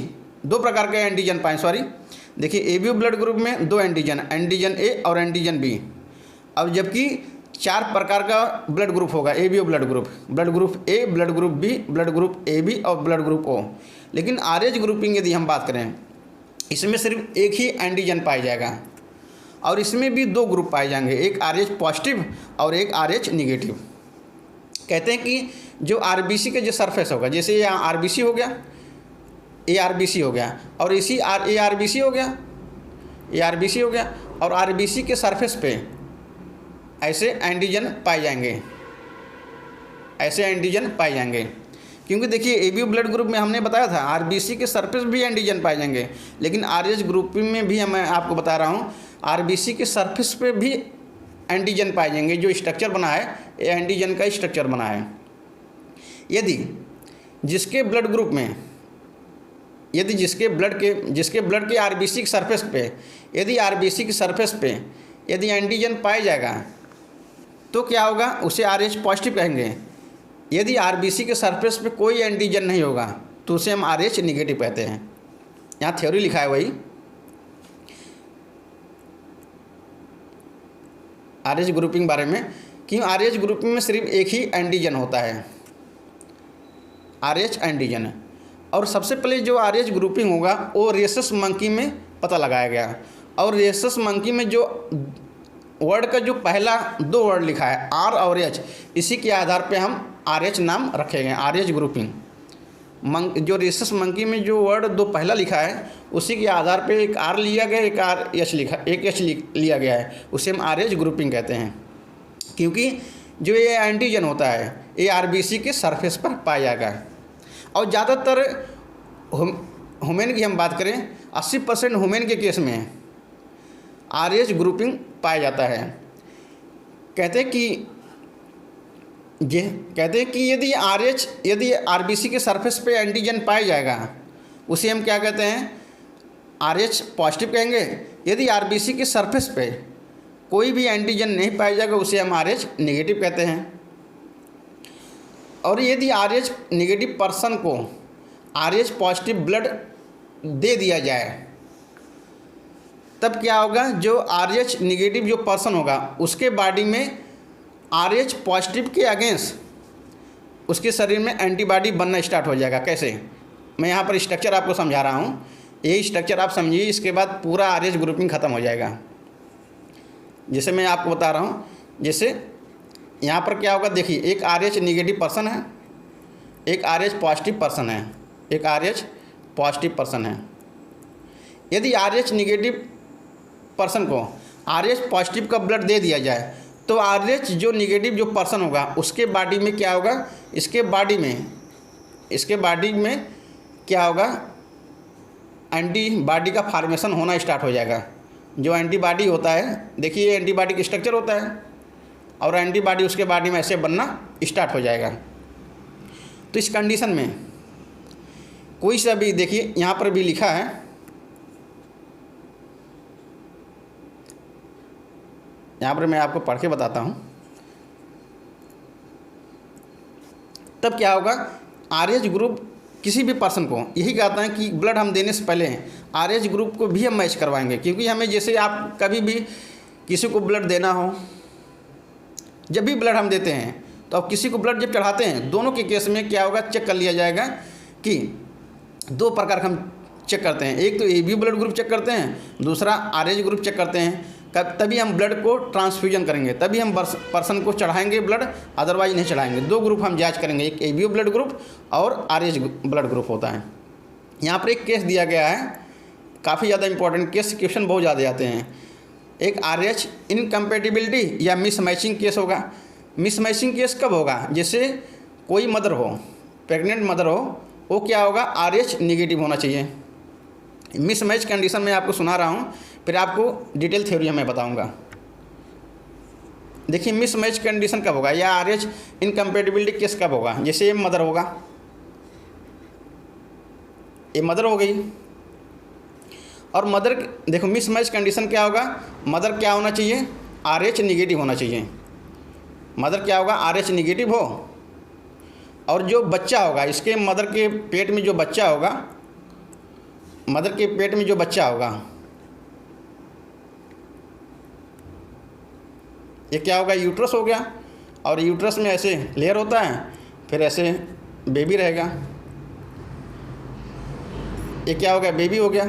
[SPEAKER 1] 2 प्रकार के एंटीजन पाए देखिए, एबीओ ब्लड ग्रुप में 2 एंटीजन, एंटीजन ए और एंटीजन बी। अब जबकि 4 प्रकार का ब्लड ग्रुप होगा ABO blood group A, blood group B, blood group A B और ब्लड ग्रुप ओ। लेकिन आरएच ग्रुपिंग यदि हम बात करें, इसमें सिर्फ एक ही एंटीजन पाया जाएगा और इसमें भी 2 ग्रुप पाए जाएंगे, एक आरएच पॉजिटिव और एक आरएच निगेटिव। कहते हैं कि जो आरबीसी का जो सरफेस होगा, जैसे यहाँ आरबीसी हो गया, ए आरबीसी हो गया और इसी ए आरबीसी हो गया, ए आरबीसी हो गया और आरबीसी के सरफेस पे ऐसे एंटीजन पाए जाएंगे, ऐसे एंटीजन पाए जाएंगे। क्योंकि देखिए, एबीओ ब्लड ग्रुप में हमने बताया था आरबीसी के सरफेस भी एंटीजन पाए जाएंगे, लेकिन आरएच ग्रुपिंग में भी मैं आपको बता रहा हूँ आरबीसी के सरफेस पे भी एंटीजन पाए जाएंगे। जो स्ट्रक्चर बना है ये एंटीजन का स्ट्रक्चर बना है। यदि जिसके ब्लड ग्रुप में जिसके ब्लड के आरबीसी के सरफेस पे यदि आरबीसी के सरफेस पे यदि एंटीजन पाया जाएगा तो क्या होगा, उसे आरएच पॉजिटिव कहेंगे। यदि आरबीसी के सरफेस पे कोई एंटीजन नहीं होगा तो उसे हम आरएच निगेटिव कहते हैं। यहाँ थ्योरी लिखा है वही आरएच ग्रुपिंग बारे में कि आरएच ग्रुपिंग में सिर्फ एक ही एंटीजन होता है, आरएच एंटीजन। और सबसे पहले जो आरएच ग्रुपिंग होगा वो रेसस मंकी में पता लगाया गया और रेसस मंकी में जो वर्ड का जो पहला 2 वर्ड लिखा है आर और एच, इसी के आधार पे हम आरएच नाम रखेंगे, आरएच ग्रुपिंग। जो रेसस मंकी में जो वर्ड दो पहला लिखा है उसी के आधार पे एक आर लिया गया, एक आर एच लिया गया है, उसे हम आर एच ग्रुपिंग कहते हैं। क्योंकि जो ये एंटीजन होता है ये आरबीसी के सरफेस पर पाया जाएगा। और ज़्यादातर ह्यूमन की हम बात करें 80% ह्यूमन के केस में आर एच ग्रुपिंग पाया जाता है। कहते हैं कि यदि आरबीसी के सरफेस पे एंटीजन पाया जाएगा उसे हम क्या कहते हैं, आर एच पॉजिटिव कहेंगे। यदि आरबीसी के सरफेस पे कोई भी एंटीजन नहीं पाया जाएगा उसे हम आर एच नेगेटिव कहते हैं। और यदि आर एच नेगेटिव पर्सन को आर एच पॉजिटिव ब्लड दे दिया जाए तब क्या होगा, जो आर एच नेगेटिव जो पर्सन होगा उसके बॉडी में आर एच पॉजिटिव के अगेंस्ट उसके शरीर में एंटीबॉडी बनना स्टार्ट हो जाएगा। कैसे, मैं यहाँ पर स्ट्रक्चर आपको समझा रहा हूँ, यही स्ट्रक्चर आप समझिए, इसके बाद पूरा आर एच ग्रुपिंग ख़त्म हो जाएगा। जैसे मैं आपको बता रहा हूँ, जैसे यहाँ पर क्या होगा, देखिए एक आर एच नेगेटिव पर्सन है, एक आर एच पॉजिटिव पर्सन है, एक आर एच पॉजिटिव पर्सन है। यदि आर एच नेगेटिव पर्सन को आर एच पॉजिटिव का ब्लड दे दिया जाए तो आर एच जो नेगेटिव जो पर्सन होगा उसके बॉडी में क्या होगा, इसके बॉडी में क्या होगा, एंटीबॉडी का फार्मेशन होना स्टार्ट हो जाएगा। जो एंटीबॉडी होता है, देखिए एंटीबॉडी का स्ट्रक्चर होता है और एंटीबॉडी उसके बॉडी में ऐसे बनना स्टार्ट हो जाएगा। तो इस कंडीशन में कोई सा भी, देखिए यहाँ पर भी लिखा है, यहाँ पर मैं आपको पढ़ के बताता हूँ। तब क्या होगा, आर एच ग्रुप किसी भी पर्सन को यही कहता है कि ब्लड हम देने से पहले आर एच ग्रुप को भी हम मैच करवाएंगे। क्योंकि हमें, जैसे आप कभी भी किसी को ब्लड देना हो, जब भी ब्लड हम देते हैं तो अब किसी को ब्लड जब चढ़ाते हैं, दोनों के केस में क्या होगा, चेक कर लिया जाएगा कि दो प्रकार का हम चेक करते हैं। एक तो A B blood group check करते हैं, दूसरा आर एच ग्रुप चेक करते हैं। तभी हम ब्लड को ट्रांसफ्यूजन करेंगे, तभी हम पर्सन को चढ़ाएंगे ब्लड, अदरवाइज नहीं चढ़ाएंगे। दो ग्रुप हम जांच करेंगे, एक एबीओ ब्लड ग्रुप और आरएच ब्लड ग्रुप होता है। यहाँ पर एक केस दिया गया है, काफ़ी ज़्यादा इंपॉर्टेंट केस, क्वेश्चन बहुत ज़्यादा आते हैं। एक आरएच इनकम्पेटिबिलिटी या मिसमैचिंग केस होगा। मिसमैचिंग केस कब होगा, जैसे कोई मदर हो, प्रेग्नेंट मदर हो, वो क्या होगा, आरएच नेगेटिव होना चाहिए। मिसमैच कंडीशन में आपको सुना रहा हूँ, फिर आपको डिटेल थ्योरी मैं बताऊंगा। देखिए मिसमैच कंडीशन कब होगा या आरएच इनकम्पेटिबिलिटी केस कब होगा, जैसे ये मदर होगा, ये मदर हो गई और मदर, देखो मिसमैच कंडीशन क्या होगा, मदर क्या होना चाहिए, आरएच नेगेटिव होना चाहिए। मदर क्या होगा, आरएच नेगेटिव हो, और जो बच्चा होगा, इसके मदर के पेट में जो बच्चा होगा, मदर के पेट में जो बच्चा होगा, ये क्या होगा, यूट्रस हो गया। और यूट्रस में ऐसे लेयर होता है, फिर ऐसे बेबी रहेगा, ये क्या हो गया, बेबी हो गया।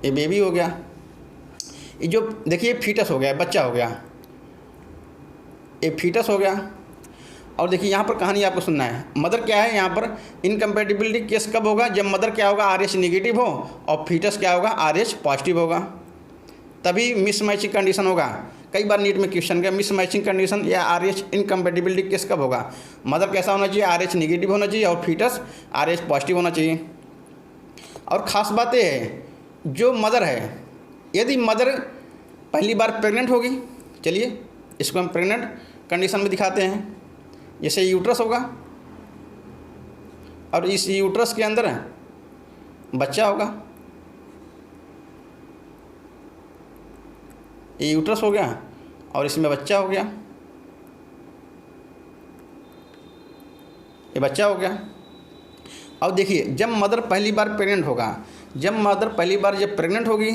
[SPEAKER 1] ये बेबी हो गया। ये जो देखिए फीटस हो गया, बच्चा हो गया, ये फीटस हो गया। और देखिए यहाँ पर कहानी आपको सुनना है, मदर क्या है, यहाँ पर इनकम्पेटिबिलिटी केस कब होगा, जब मदर क्या होगा, आरएच नेगेटिव हो और फीटस क्या होगा, आरएच पॉजिटिव होगा, तभी मिसमैचिंग कंडीशन होगा। कई बार नीट में क्वेश्चन का मिसमैचिंग कंडीशन या आरएच इनकम्पेटिबिलिटी केस कब होगा, मदर कैसा होना चाहिए, आरएच नेगेटिव होना चाहिए और फीटस आरएच पॉजिटिव होना चाहिए। और ख़ास बात यह है, जो मदर है, यदि मदर पहली बार प्रेग्नेंट होगी, चलिए इसको हम प्रेग्नेंट कंडीशन में दिखाते हैं। जैसे यूट्रस होगा और इस यूट्रस के अंदर बच्चा होगा, ये यूट्रस हो गया और इसमें बच्चा हो गया, ये बच्चा हो गया। अब देखिए जब मदर पहली बार प्रेग्नेंट होगा, जब मदर पहली बार जब प्रेग्नेंट होगी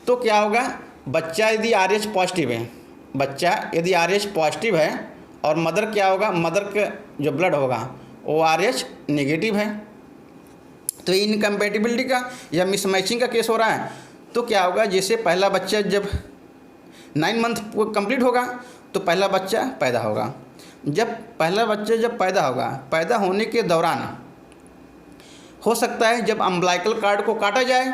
[SPEAKER 1] तो क्या होगा, बच्चा यदि आरएच पॉजिटिव है, बच्चा यदि आरएच पॉजिटिव है और मदर क्या होगा, मदर का जो ब्लड होगा वो आरएच नेगेटिव है, तो इनकम्पेटिबिलिटी का या मिसमैचिंग का केस हो रहा है। तो क्या होगा, जैसे पहला बच्चा जब 9 मंथ कंप्लीट होगा तो पहला बच्चा पैदा होगा। जब पहला बच्चा जब पैदा होगा, पैदा होने के दौरान हो सकता है जब अम्बिलाइकल कार्ड को काटा जाए,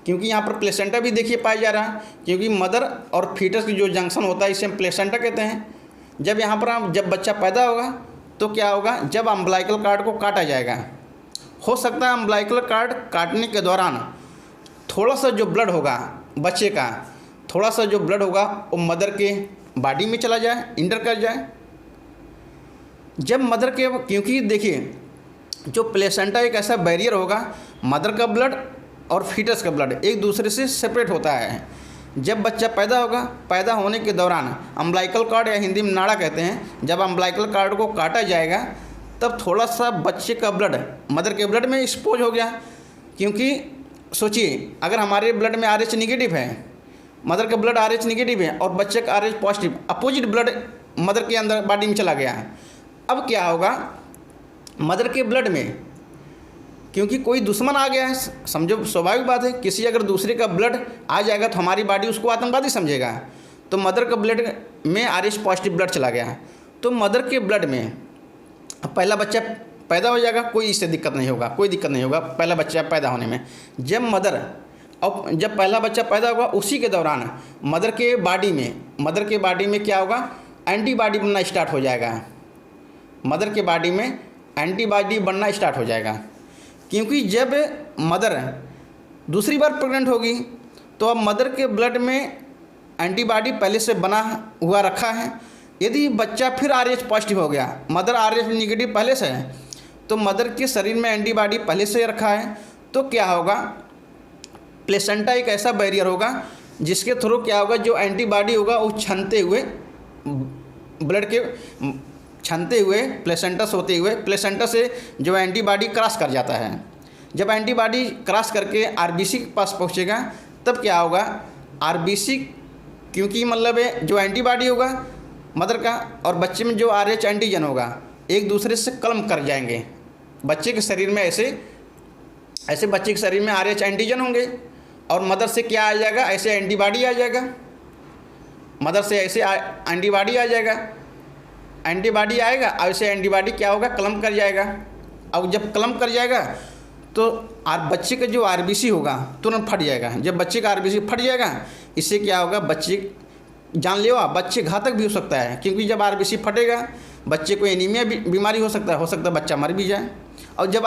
[SPEAKER 1] क्योंकि यहाँ पर प्लेसेंटा भी देखिए पाया जा रहा है, क्योंकि मदर और फीटस की जो जंक्शन होता है इसे हम प्लेसेंटा कहते हैं। जब यहाँ पर जब बच्चा पैदा होगा तो क्या होगा, जब अम्बिलाइकल कार्ड को काटा जाएगा, हो सकता है अम्बिलाइकल कार्ड काटने के दौरान थोड़ा सा जो ब्लड होगा बच्चे का, थोड़ा सा जो ब्लड होगा वो मदर के बॉडी में चला जाए, इंटर कर जाए। जब मदर के, क्योंकि देखिए जो प्लेसेंटा एक ऐसा बैरियर होगा, मदर का ब्लड और फीटस का ब्लड एक दूसरे से सेपरेट होता है। जब बच्चा पैदा होगा, पैदा होने के दौरान अम्बिलाइकल कार्ड या हिंदी में नाड़ा कहते हैं, जब अम्बिलाइकल कार्ड को काटा जाएगा तब थोड़ा सा बच्चे का ब्लड मदर के ब्लड में एक्सपोज हो गया। क्योंकि सोचिए अगर हमारे ब्लड में RH निगेटिव है, मदर का ब्लड RH निगेटिव है और बच्चे का RH positive, opposite blood mother के अंदर बॉडी में चला गया है। अब क्या होगा, मदर के ब्लड में क्योंकि कोई दुश्मन आ गया है, समझो स्वाभाविक बात है, किसी अगर दूसरे का ब्लड आ जाएगा तो हमारी बॉडी उसको आतंकवादी समझेगा। तो मदर का ब्लड में RH पॉजिटिव ब्लड चला गया है, तो मदर के ब्लड में पहला बच्चा पैदा हो जाएगा, कोई इससे दिक्कत नहीं होगा, कोई दिक्कत नहीं होगा पहला बच्चा पैदा होने में। जब पहला बच्चा पैदा होगा उसी के दौरान मदर के बॉडी में क्या होगा, एंटीबॉडी बनना स्टार्ट हो जाएगा। मदर के बॉडी में एंटीबॉडी बनना स्टार्ट हो जाएगा, क्योंकि जब मदर दूसरी बार प्रेग्नेंट होगी तो अब मदर के ब्लड में एंटीबॉडी पहले से बना हुआ रखा है। यदि बच्चा फिर RH पॉजिटिव हो गया, मदर RH निगेटिव पहले से है, तो मदर के शरीर में एंटीबॉडी पहले से रखा है, तो क्या होगा, प्लेसेंटा एक ऐसा बैरियर होगा जिसके थ्रू क्या होगा, जो एंटीबॉडी होगा वो छनते हुए ब्लड के छनते हुए प्लेसेंटा से होते हुए प्लेसेंटा से जो एंटीबॉडी क्रॉस कर जाता है। जब एंटीबॉडी क्रॉस करके RBC के पास पहुंचेगा तब क्या होगा, RBC क्योंकि मतलब जो एंटीबॉडी होगा मदर का और बच्चे में जो RH एंटीजन होगा एक दूसरे से कलम कर जाएंगे। बच्चे के शरीर में ऐसे बच्चे के शरीर में RH एंटीजन होंगे और मदर से क्या आ जाएगा, ऐसे एंटीबॉडी आ जाएगा। मदर से ऐसे एंटीबॉडी आ जाएगा, एंटीबॉडी आएगा और ऐसे एंटीबॉडी क्या होगा, कलम कर जाएगा। अब जब कलम कर जाएगा तो बच्चे का जो RBC होगा तुरंत फट जाएगा। जब बच्चे का RBC फट जाएगा इससे क्या होगा, बच्चे जानलेवा, बच्चे घातक भी हो सकता है, क्योंकि जब RBC फटेगा बच्चे को एनीमिया बीमारी हो सकता है बच्चा मर भी जाए। और जब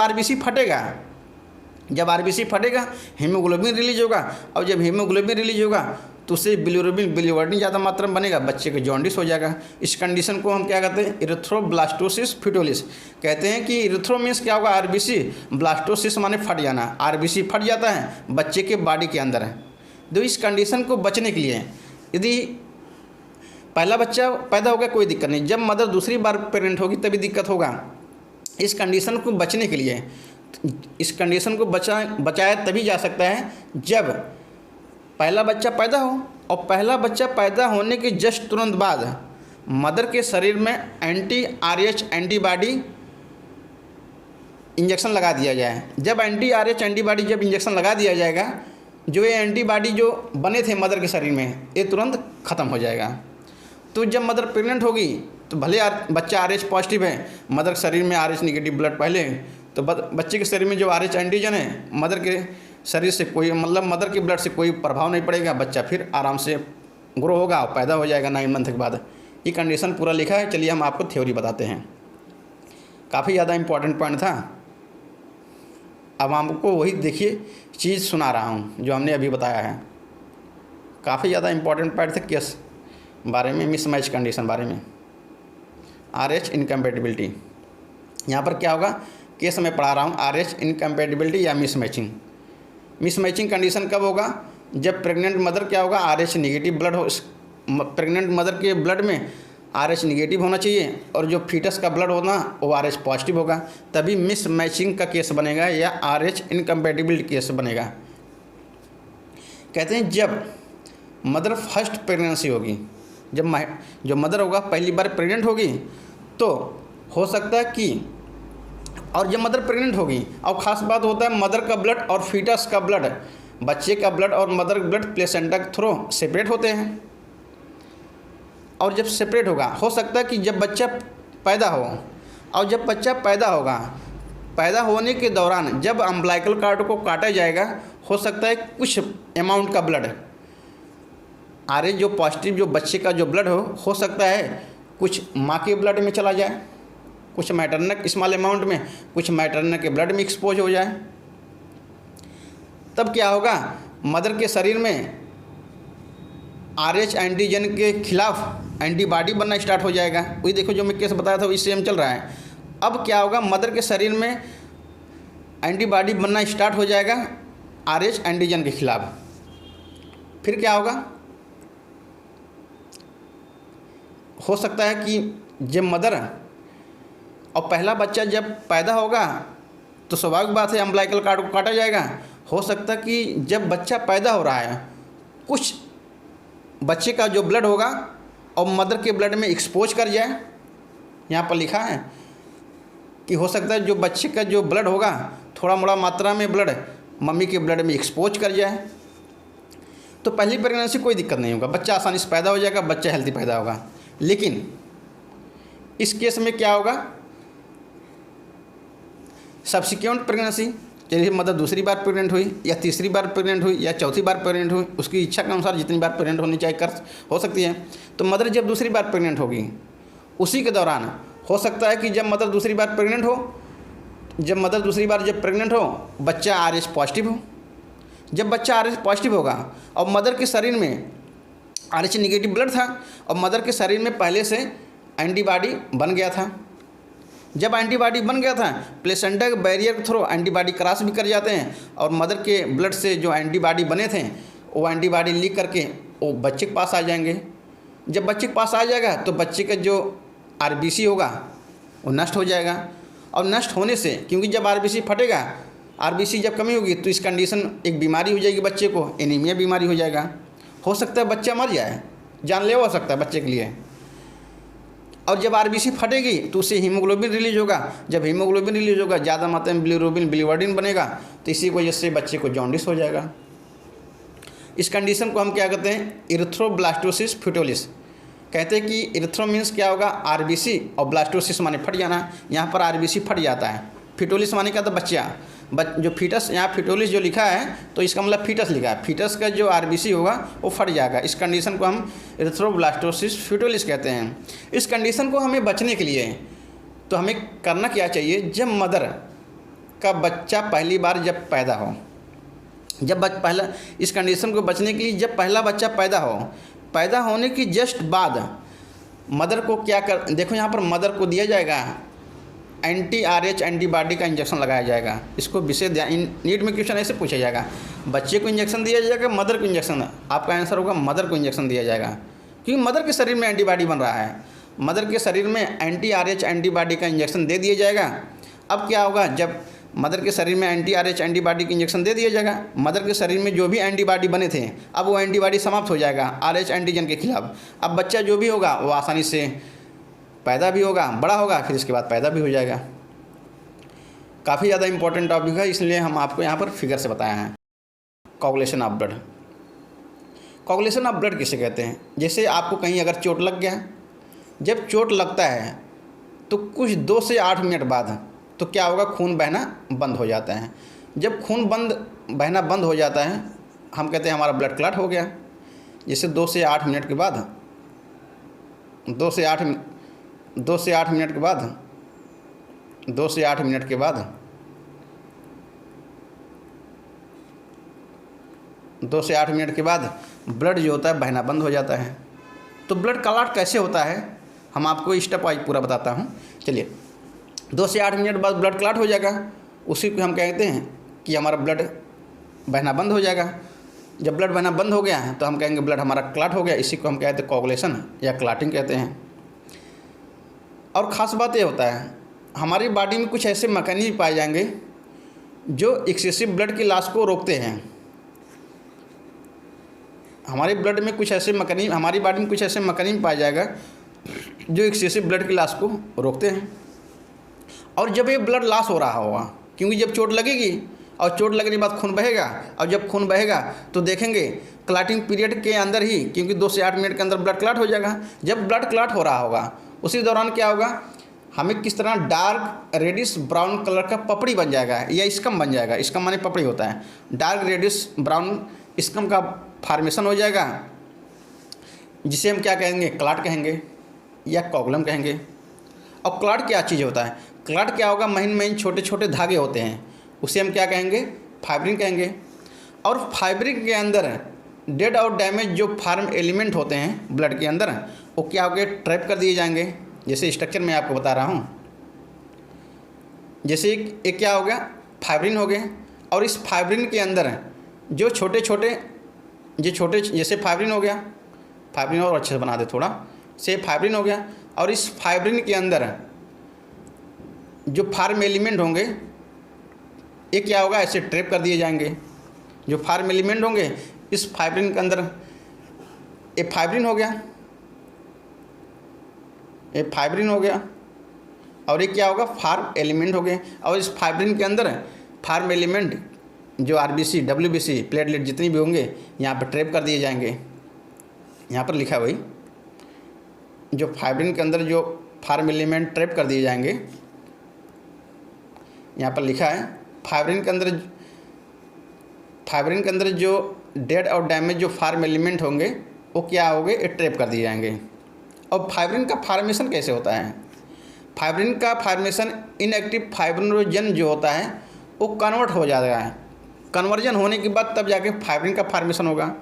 [SPEAKER 1] RBC फटेगा हीमोग्लोबिन रिलीज होगा, और जब हीमोग्लोबिन रिलीज होगा तो उससे बिलिरुबिन ज़्यादा मात्रा में बनेगा, बच्चे को जॉन्डिस हो जाएगा। इस कंडीशन को हम क्या कहते हैं, इरिथ्रोब्लास्टोसिस फिटोलिस कहते हैं। कि इरिथ्रो मीन्स क्या होगा, RBC, ब्लास्टोसिस माने फट जाना, RBC फट जाता है बच्चे के बॉडी के अंदर है। तो इस कंडीशन को बचने के लिए यदि पहला बच्चा पैदा होगा कोई दिक्कत नहीं, जब मदर दूसरी बार प्रेग्नेंट होगी तभी दिक्कत होगा। इस कंडीशन को बचने के लिए, इस कंडीशन को बचाया तभी जा सकता है जब पहला बच्चा पैदा हो, और पहला बच्चा पैदा होने के जस्ट तुरंत बाद मदर के शरीर में RH एंटीबॉडी इंजेक्शन लगा दिया जाए। जब RH एंटीबॉडी जब इंजेक्शन लगा दिया जाएगा, जो ये एंटीबॉडी जो बने थे मदर के शरीर में ये तुरंत ख़त्म हो जाएगा। तो जब मदर प्रेग्नेंट होगी तो भले बच्चा RH पॉजिटिव है, मदर के शरीर में RH निगेटिव ब्लड पहले, तो बच्चे के शरीर में जो RH एंटीजन है मदर के शरीर से कोई मतलब मदर के ब्लड से कोई प्रभाव नहीं पड़ेगा, बच्चा फिर आराम से ग्रो होगा और पैदा हो जाएगा 9 मंथ के बाद। ये कंडीशन पूरा लिखा है। चलिए हम आपको थ्योरी बताते हैं। काफ़ी ज़्यादा इम्पोर्टेंट पॉइंट था। अब आपको वही देखिए चीज़ सुना रहा हूँ जो हमने अभी बताया है। काफ़ी ज़्यादा इम्पोर्टेंट पॉइंट था केस बारे में, मिसमैच कंडीशन बारे में, RH इनकम्पेटिबिलिटी। यहाँ पर क्या होगा, केस मैं पढ़ा रहा हूँ RH इनकम्पेटिबिलिटी या मिसमैचिंग। मिसमैचिंग कंडीशन कब होगा, जब प्रेग्नेंट मदर क्या होगा, RH निगेटिव ब्लड हो, प्रेग्नेंट मदर के ब्लड में RH निगेटिव होना चाहिए और जो फीटस का ब्लड होना वो RH पॉजिटिव होगा, तभी मिसमैचिंग का केस बनेगा या RH इनकम्पेटिबिलिटी केस बनेगा। कहते हैं जब मदर फर्स्ट प्रेगनेंसी होगी, जब जो मदर होगा पहली बार प्रेग्नेंट होगी तो हो सकता है कि, और जब मदर प्रेग्नेंट होगी, और ख़ास बात होता है मदर का ब्लड और फीटस का ब्लड बच्चे का ब्लड और मदर ब्लड प्लेसेंटा के थ्रू सेपरेट होते हैं, और जब सेपरेट होगा, हो सकता है कि जब बच्चा पैदा हो, और जब बच्चा पैदा होगा, पैदा होने के दौरान जब अम्बिलाइकल कार्ड को काटा जाएगा, हो सकता है कुछ अमाउंट का ब्लड आरएच जो पॉजिटिव जो बच्चे का जो ब्लड हो सकता है कुछ माँ के ब्लड में चला जाए, कुछ मैटरनल स्मॉल अमाउंट में, कुछ मैटरनल के ब्लड में एक्सपोज हो जाए। तब क्या होगा, मदर के शरीर में आरएच एंटीजन के खिलाफ एंटीबॉडी बनना स्टार्ट हो जाएगा। वही देखो जो मैं केस बताया था वही सेम चल रहा है। अब क्या होगा, मदर के शरीर में एंटीबॉडी बनना स्टार्ट हो जाएगा आरएच एंटीजन के खिलाफ। फिर क्या होगा, हो सकता है कि जब मदर और पहला बच्चा जब पैदा होगा तो स्वाभाविक बात है अम्बिलाइकल कार्ड को काटा जाएगा। हो सकता है कि जब बच्चा पैदा हो रहा है कुछ बच्चे का जो ब्लड होगा और मदर के ब्लड में एक्सपोज कर जाए। यहाँ पर लिखा है कि हो सकता है जो बच्चे का जो ब्लड होगा थोड़ा मोड़ा मात्रा में ब्लड मम्मी के ब्लड में एक्सपोज कर जाए। तो पहली प्रेगनेंसी कोई दिक्कत नहीं होगा, बच्चा आसानी से पैदा हो जाएगा, बच्चा हेल्दी पैदा होगा। लेकिन इस केस में क्या होगा, सब्सिक्वेंट प्रेगनेंसी, चलिए मदर दूसरी बार प्रेग्नेंट हुई या तीसरी बार प्रेग्नेंट हुई या चौथी बार प्रेग्नेंट हुई, उसकी इच्छा के अनुसार जितनी बार प्रेग्नेंट होनी चाहिए कर हो सकती है। तो मदर जब दूसरी बार प्रेग्नेंट होगी उसी के दौरान हो सकता है कि जब मदर दूसरी बार प्रेग्नेंट हो, जब प्रेग्नेंट हो बच्चा आरएच पॉजिटिव हो। जब बच्चा आरएच पॉजिटिव होगा और मदर के शरीर में आरएच निगेटिव ब्लड था और मदर के शरीर में पहले से एंटीबॉडी बन गया था। जब एंटीबॉडी बन गया था प्लेसेंटा के बैरियर के थ्रू एंटीबॉडी क्रॉस भी कर जाते हैं और मदर के ब्लड से जो एंटीबॉडी बने थे वो एंटीबॉडी लीक करके वो बच्चे के पास आ जाएंगे। जब बच्चे के पास आ जाएगा तो बच्चे का जो आरबीसी होगा वो नष्ट हो जाएगा। और नष्ट होने से, क्योंकि जब आरबीसी फटेगा, आरबीसी जब कमी होगी तो इस कंडीशन एक बीमारी हो जाएगी बच्चे को, एनीमिया बीमारी हो जाएगा। हो सकता है बच्चा मर जाए, जानलेवा हो सकता है बच्चे के लिए। और जब आरबीसी फटेगी तो उससे हीमोग्लोबिन रिलीज होगा। जब हीमोग्लोबिन रिलीज होगा ज़्यादा मात्रा में बिलिरुबिन बनेगा, तो इसी वजह से बच्चे को जॉन्डिस हो जाएगा। इस कंडीशन को हम क्या कहते हैं, इरिथ्रोब्लास्टोसिस फ्यूटोलिस कहते हैं। कि इरिथ्रो मीन्स क्या होगा, आरबीसी, और ब्लास्टोसिस माने फट जाना। यहाँ पर आरबीसी फट जाता है। फ्यूटोलिस माने क्या था, बच्चा, जो फीटस, यहाँ फ्यूटोलिस जो लिखा है तो इसका मतलब फीटस लिखा है। फीटस का जो आरबीसी होगा वो फट जाएगा। इस कंडीशन को हम इरिथ्रोब्लास्टोसिस फ्यूटोलिस कहते हैं। इस कंडीशन को हमें बचने के लिए तो हमें करना क्या चाहिए, जब मदर का बच्चा पहली बार जब पैदा हो, पहला इस कंडीशन को बचने के लिए जब पहला बच्चा पैदा हो, पैदा होने की जस्ट बाद मदर को क्या कर, देखो यहाँ पर मदर को दिया जाएगा एंटी आरएच एंटीबॉडी का इंजेक्शन लगाया जाएगा। इसको विशेष ध्यान, नीट में क्वेश्चन ऐसे पूछा जाएगा, बच्चे को इंजेक्शन दिया जाएगा, मदर को इंजेक्शन, आपका आंसर होगा मदर को इंजेक्शन दिया जाएगा। क्योंकि मदर के शरीर में एंटीबॉडी बन रहा है, मदर के शरीर में एंटी आरएच एंटीबॉडी का इंजेक्शन दे दिया जाएगा। अब क्या होगा, जब मदर के शरीर में एंटी आरएच एंटीबॉडी का इंजेक्शन दे दिया जाएगा, मदर के शरीर में जो भी एंटीबॉडी बने थे अब वो एंटीबॉडी समाप्त हो जाएगा आरएच एंटीजन के खिलाफ। अब बच्चा जो भी होगा वो आसानी से पैदा भी होगा, बड़ा होगा, फिर इसके बाद पैदा भी हो जाएगा। काफ़ी ज़्यादा इंपॉर्टेंट टॉपिक है, इसलिए हम आपको यहाँ पर फिगर से बताया है। Coagulation of blood, coagulation of blood किसे कहते हैं, जैसे आपको कहीं अगर चोट लग गया, जब चोट लगता है तो कुछ 2 से 8 मिनट बाद तो क्या होगा, खून बहना बंद हो जाता है। जब खून बहना बंद हो जाता है हम कहते हैं हमारा ब्लड क्लॉट हो गया। जैसे 2 से 8 मिनट के बाद 2 से 8 मिनट के बाद ब्लड जो होता है बहना बंद हो जाता है। तो ब्लड क्लॉट कैसे होता है हम आपको स्टेप वाइज पूरा बताता हूँ। चलिए, 2 से 8 मिनट बाद ब्लड क्लॉट हो जाएगा, उसी को हम कहते हैं कि हमारा ब्लड बहना बंद हो जाएगा। जब ब्लड बहना बंद हो गया है तो हम कहेंगे ब्लड हमारा क्लॉट हो गया, इसी को हम कहते हैं कोगुलेशन या क्लॉटिंग कहते हैं। और ख़ास बात ये होता है हमारी बॉडी में कुछ ऐसे मैकेनिज्म पाए जाएंगे जो एक्सेसिव ब्लड की लॉस को रोकते हैं। हमारी बॉडी में कुछ ऐसे मैकेनिज्म पाया जाएगा जो एक्सेसिव ब्लड की लॉस को रोकते हैं। और जब ये ब्लड लॉस हो रहा होगा, क्योंकि जब चोट लगेगी और चोट लगने के बाद खून बहेगा, और जब खून बहेगा तो देखेंगे क्लॉटिंग पीरियड के अंदर ही, क्योंकि 2 से 8 मिनट के अंदर ब्लड क्लॉट हो जाएगा। जब ब्लड क्लॉट हो रहा होगा उसी दौरान क्या होगा, हमें किस तरह डार्क रेडिश ब्राउन कलर का पपड़ी बन जाएगा या स्कम बन जाएगा। स्कम माने पपड़ी होता है। डार्क रेडिश ब्राउन स्कम का फॉर्मेशन हो जाएगा, जिसे हम क्या कहेंगे, क्लॉट कहेंगे या कोगुलम कहेंगे। और क्लॉट क्या चीज़ होता है, क्लॉट क्या होगा, महीन महीन छोटे छोटे धागे होते हैं, उसे हम क्या कहेंगे, फाइब्रिन कहेंगे। और फाइब्रिन के अंदर डेड और डैमेज जो फार्म एलिमेंट होते हैं ब्लड के अंदर, वो क्या हो गए, ट्रैप कर दिए जाएंगे। जैसे स्ट्रक्चर मैं आपको बता रहा हूँ, जैसे एक क्या हो गया, फाइब्रिन हो गए। और इस फाइब्रिन के अंदर जो छोटे छोटे जैसे फाइब्रिन हो गया, फाइब्रिन और अच्छे से बना दे थोड़ा से, फाइब्रिन हो गया। और इस फाइब्रिन के अंदर जो फार्म एलिमेंट होंगे ये क्या होगा, ऐसे ट्रैप कर दिए जाएंगे। जो फार्म एलिमेंट होंगे इस फाइब्रिन के अंदर, ये फाइब्रिन हो गया, ये फाइब्रिन हो गया, और ये क्या होगा, फार्म एलिमेंट हो गए। और इस फाइब्रिन के अंदर फार्म एलिमेंट जो आरबीसी, डब्ल्यूबीसी, प्लेटलेट जितनी भी होंगे यहाँ पर ट्रैप कर दिए जाएंगे। यहाँ पर लिखा है वही, जो फाइब्रिन के अंदर जो फार्म एलिमेंट ट्रैप कर दिए जाएंगे, यहाँ पर लिखा है फाइब्रिन के अंदर जो डेड और डैमेज जो फार्म एलिमेंट होंगे वो क्या होंगे, ये ट्रैप कर दिए जाएंगे। और फाइब्रिन का फार्मेशन कैसे होता है, फाइब्रिन का फार्मेशन इनएक्टिव फाइब्रिनोजन जो होता है वो कन्वर्ट हो जाता है। कन्वर्जन होने के बाद तब जाके फाइब्रिन का फार्मेशन होगा।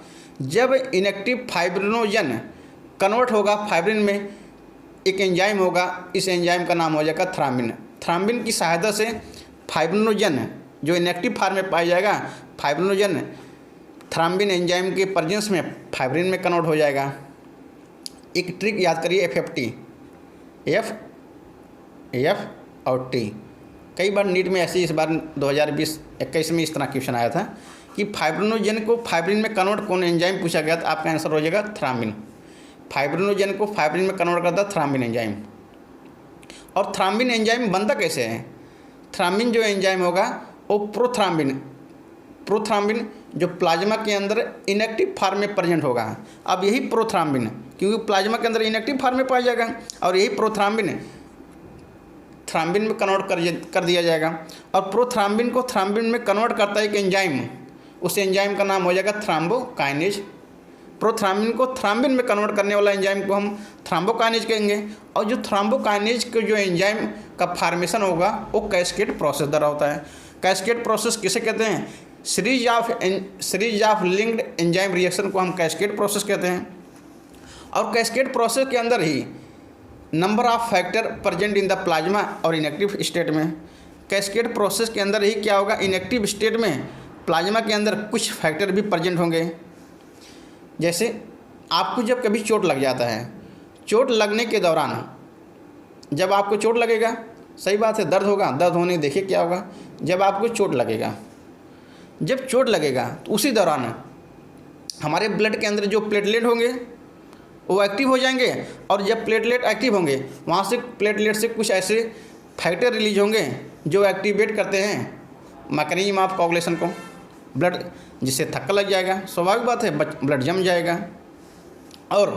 [SPEAKER 1] जब इनएक्टिव फाइब्रिनोजन कन्वर्ट होगा फाइब्रिन में, एक एंजाइम होगा, इस एंजाइम का नाम हो जाएगा थ्राम्बिन। थ्राम्बिन की सहायता से फाइब्रिनोजन जो इनएक्टिव फार्म में पाया जाएगा, फाइब्रिनोजन थ्राम्बिन एंजाइम के प्रेजेंस में फाइब्रिन में कन्वर्ट हो जाएगा। एक ट्रिक याद करिए, FFT, F और T। कई बार नीट में ऐसे, इस बार 2020-21 में इस तरह क्वेश्चन आया था कि फाइब्रिनोजन को फाइब्रिन में कन्वर्ट कौन एंजाइम पूछा गया, तो आपका आंसर हो जाएगा थ्राम्बिन। फाइब्रिनोजन को फाइब्रिन में कन्वर्ट करता है थ्राम्बिन एंजाइम। और थ्राम्बिन एंजाइम बनता कैसे है, थ्राम्बिन जो एंजाइम होगा वो प्रोथ्राम्बिन जो प्लाज्मा के अंदर इनएक्टिव फार्म में प्रेजेंट होगा। अब यही प्रोथ्राम्बिन, क्योंकि प्लाज्मा के अंदर इनएक्टिव फार्म में पाया जाएगा, और यही प्रोथ्राम्बिन थ्राम्बिन में कन्वर्ट कर दिया जाएगा। और प्रोथ्राम्बिन को थ्राम्बिन में कन्वर्ट करता है एक एंजाइम, उस एंजाइम का नाम हो जाएगा थ्राम्बोकाइनेज। प्रोथ्राम्बिन को थ्राम्बिन में कन्वर्ट करने वाला एंजाइम को हम थ्राम्बोकाइनेज कहेंगे। और जो थ्राम्बोकाइनेज के जो एंजाइम का फार्मेशन होगा वो कैस्केड प्रोसेस द्वारा होता है। कैस्केड प्रोसेस किसे कहते हैं, series of linked enzyme reaction को हम कैस्केड प्रोसेस कहते हैं। और कैस्केड प्रोसेस के अंदर ही number of factor present in the plasma और इनएक्टिव स्टेट में, कैस्केड प्रोसेस के अंदर ही क्या होगा, इनएक्टिव स्टेट में प्लाज्मा के अंदर कुछ फैक्टर भी प्रेजेंट होंगे। जैसे आपको जब कभी चोट लग जाता है, चोट लगने के दौरान जब आपको चोट लगेगा, सही बात है, दर्द होगा, दर्द होने देखिए क्या होगा, जब आपको चोट लगेगा, जब चोट लगेगा तो उसी दौरान हमारे ब्लड के अंदर जो प्लेटलेट होंगे वो एक्टिव हो जाएंगे। और जब प्लेटलेट एक्टिव होंगे, वहाँ से प्लेटलेट से कुछ ऐसे फैक्टर रिलीज होंगे जो एक्टिवेट करते हैं मैकेनिज्म ऑफ कोगुलेशन को, ब्लड जिससे थक्का लग जाएगा, स्वाभाविक बात है, ब्लड जम जाएगा। और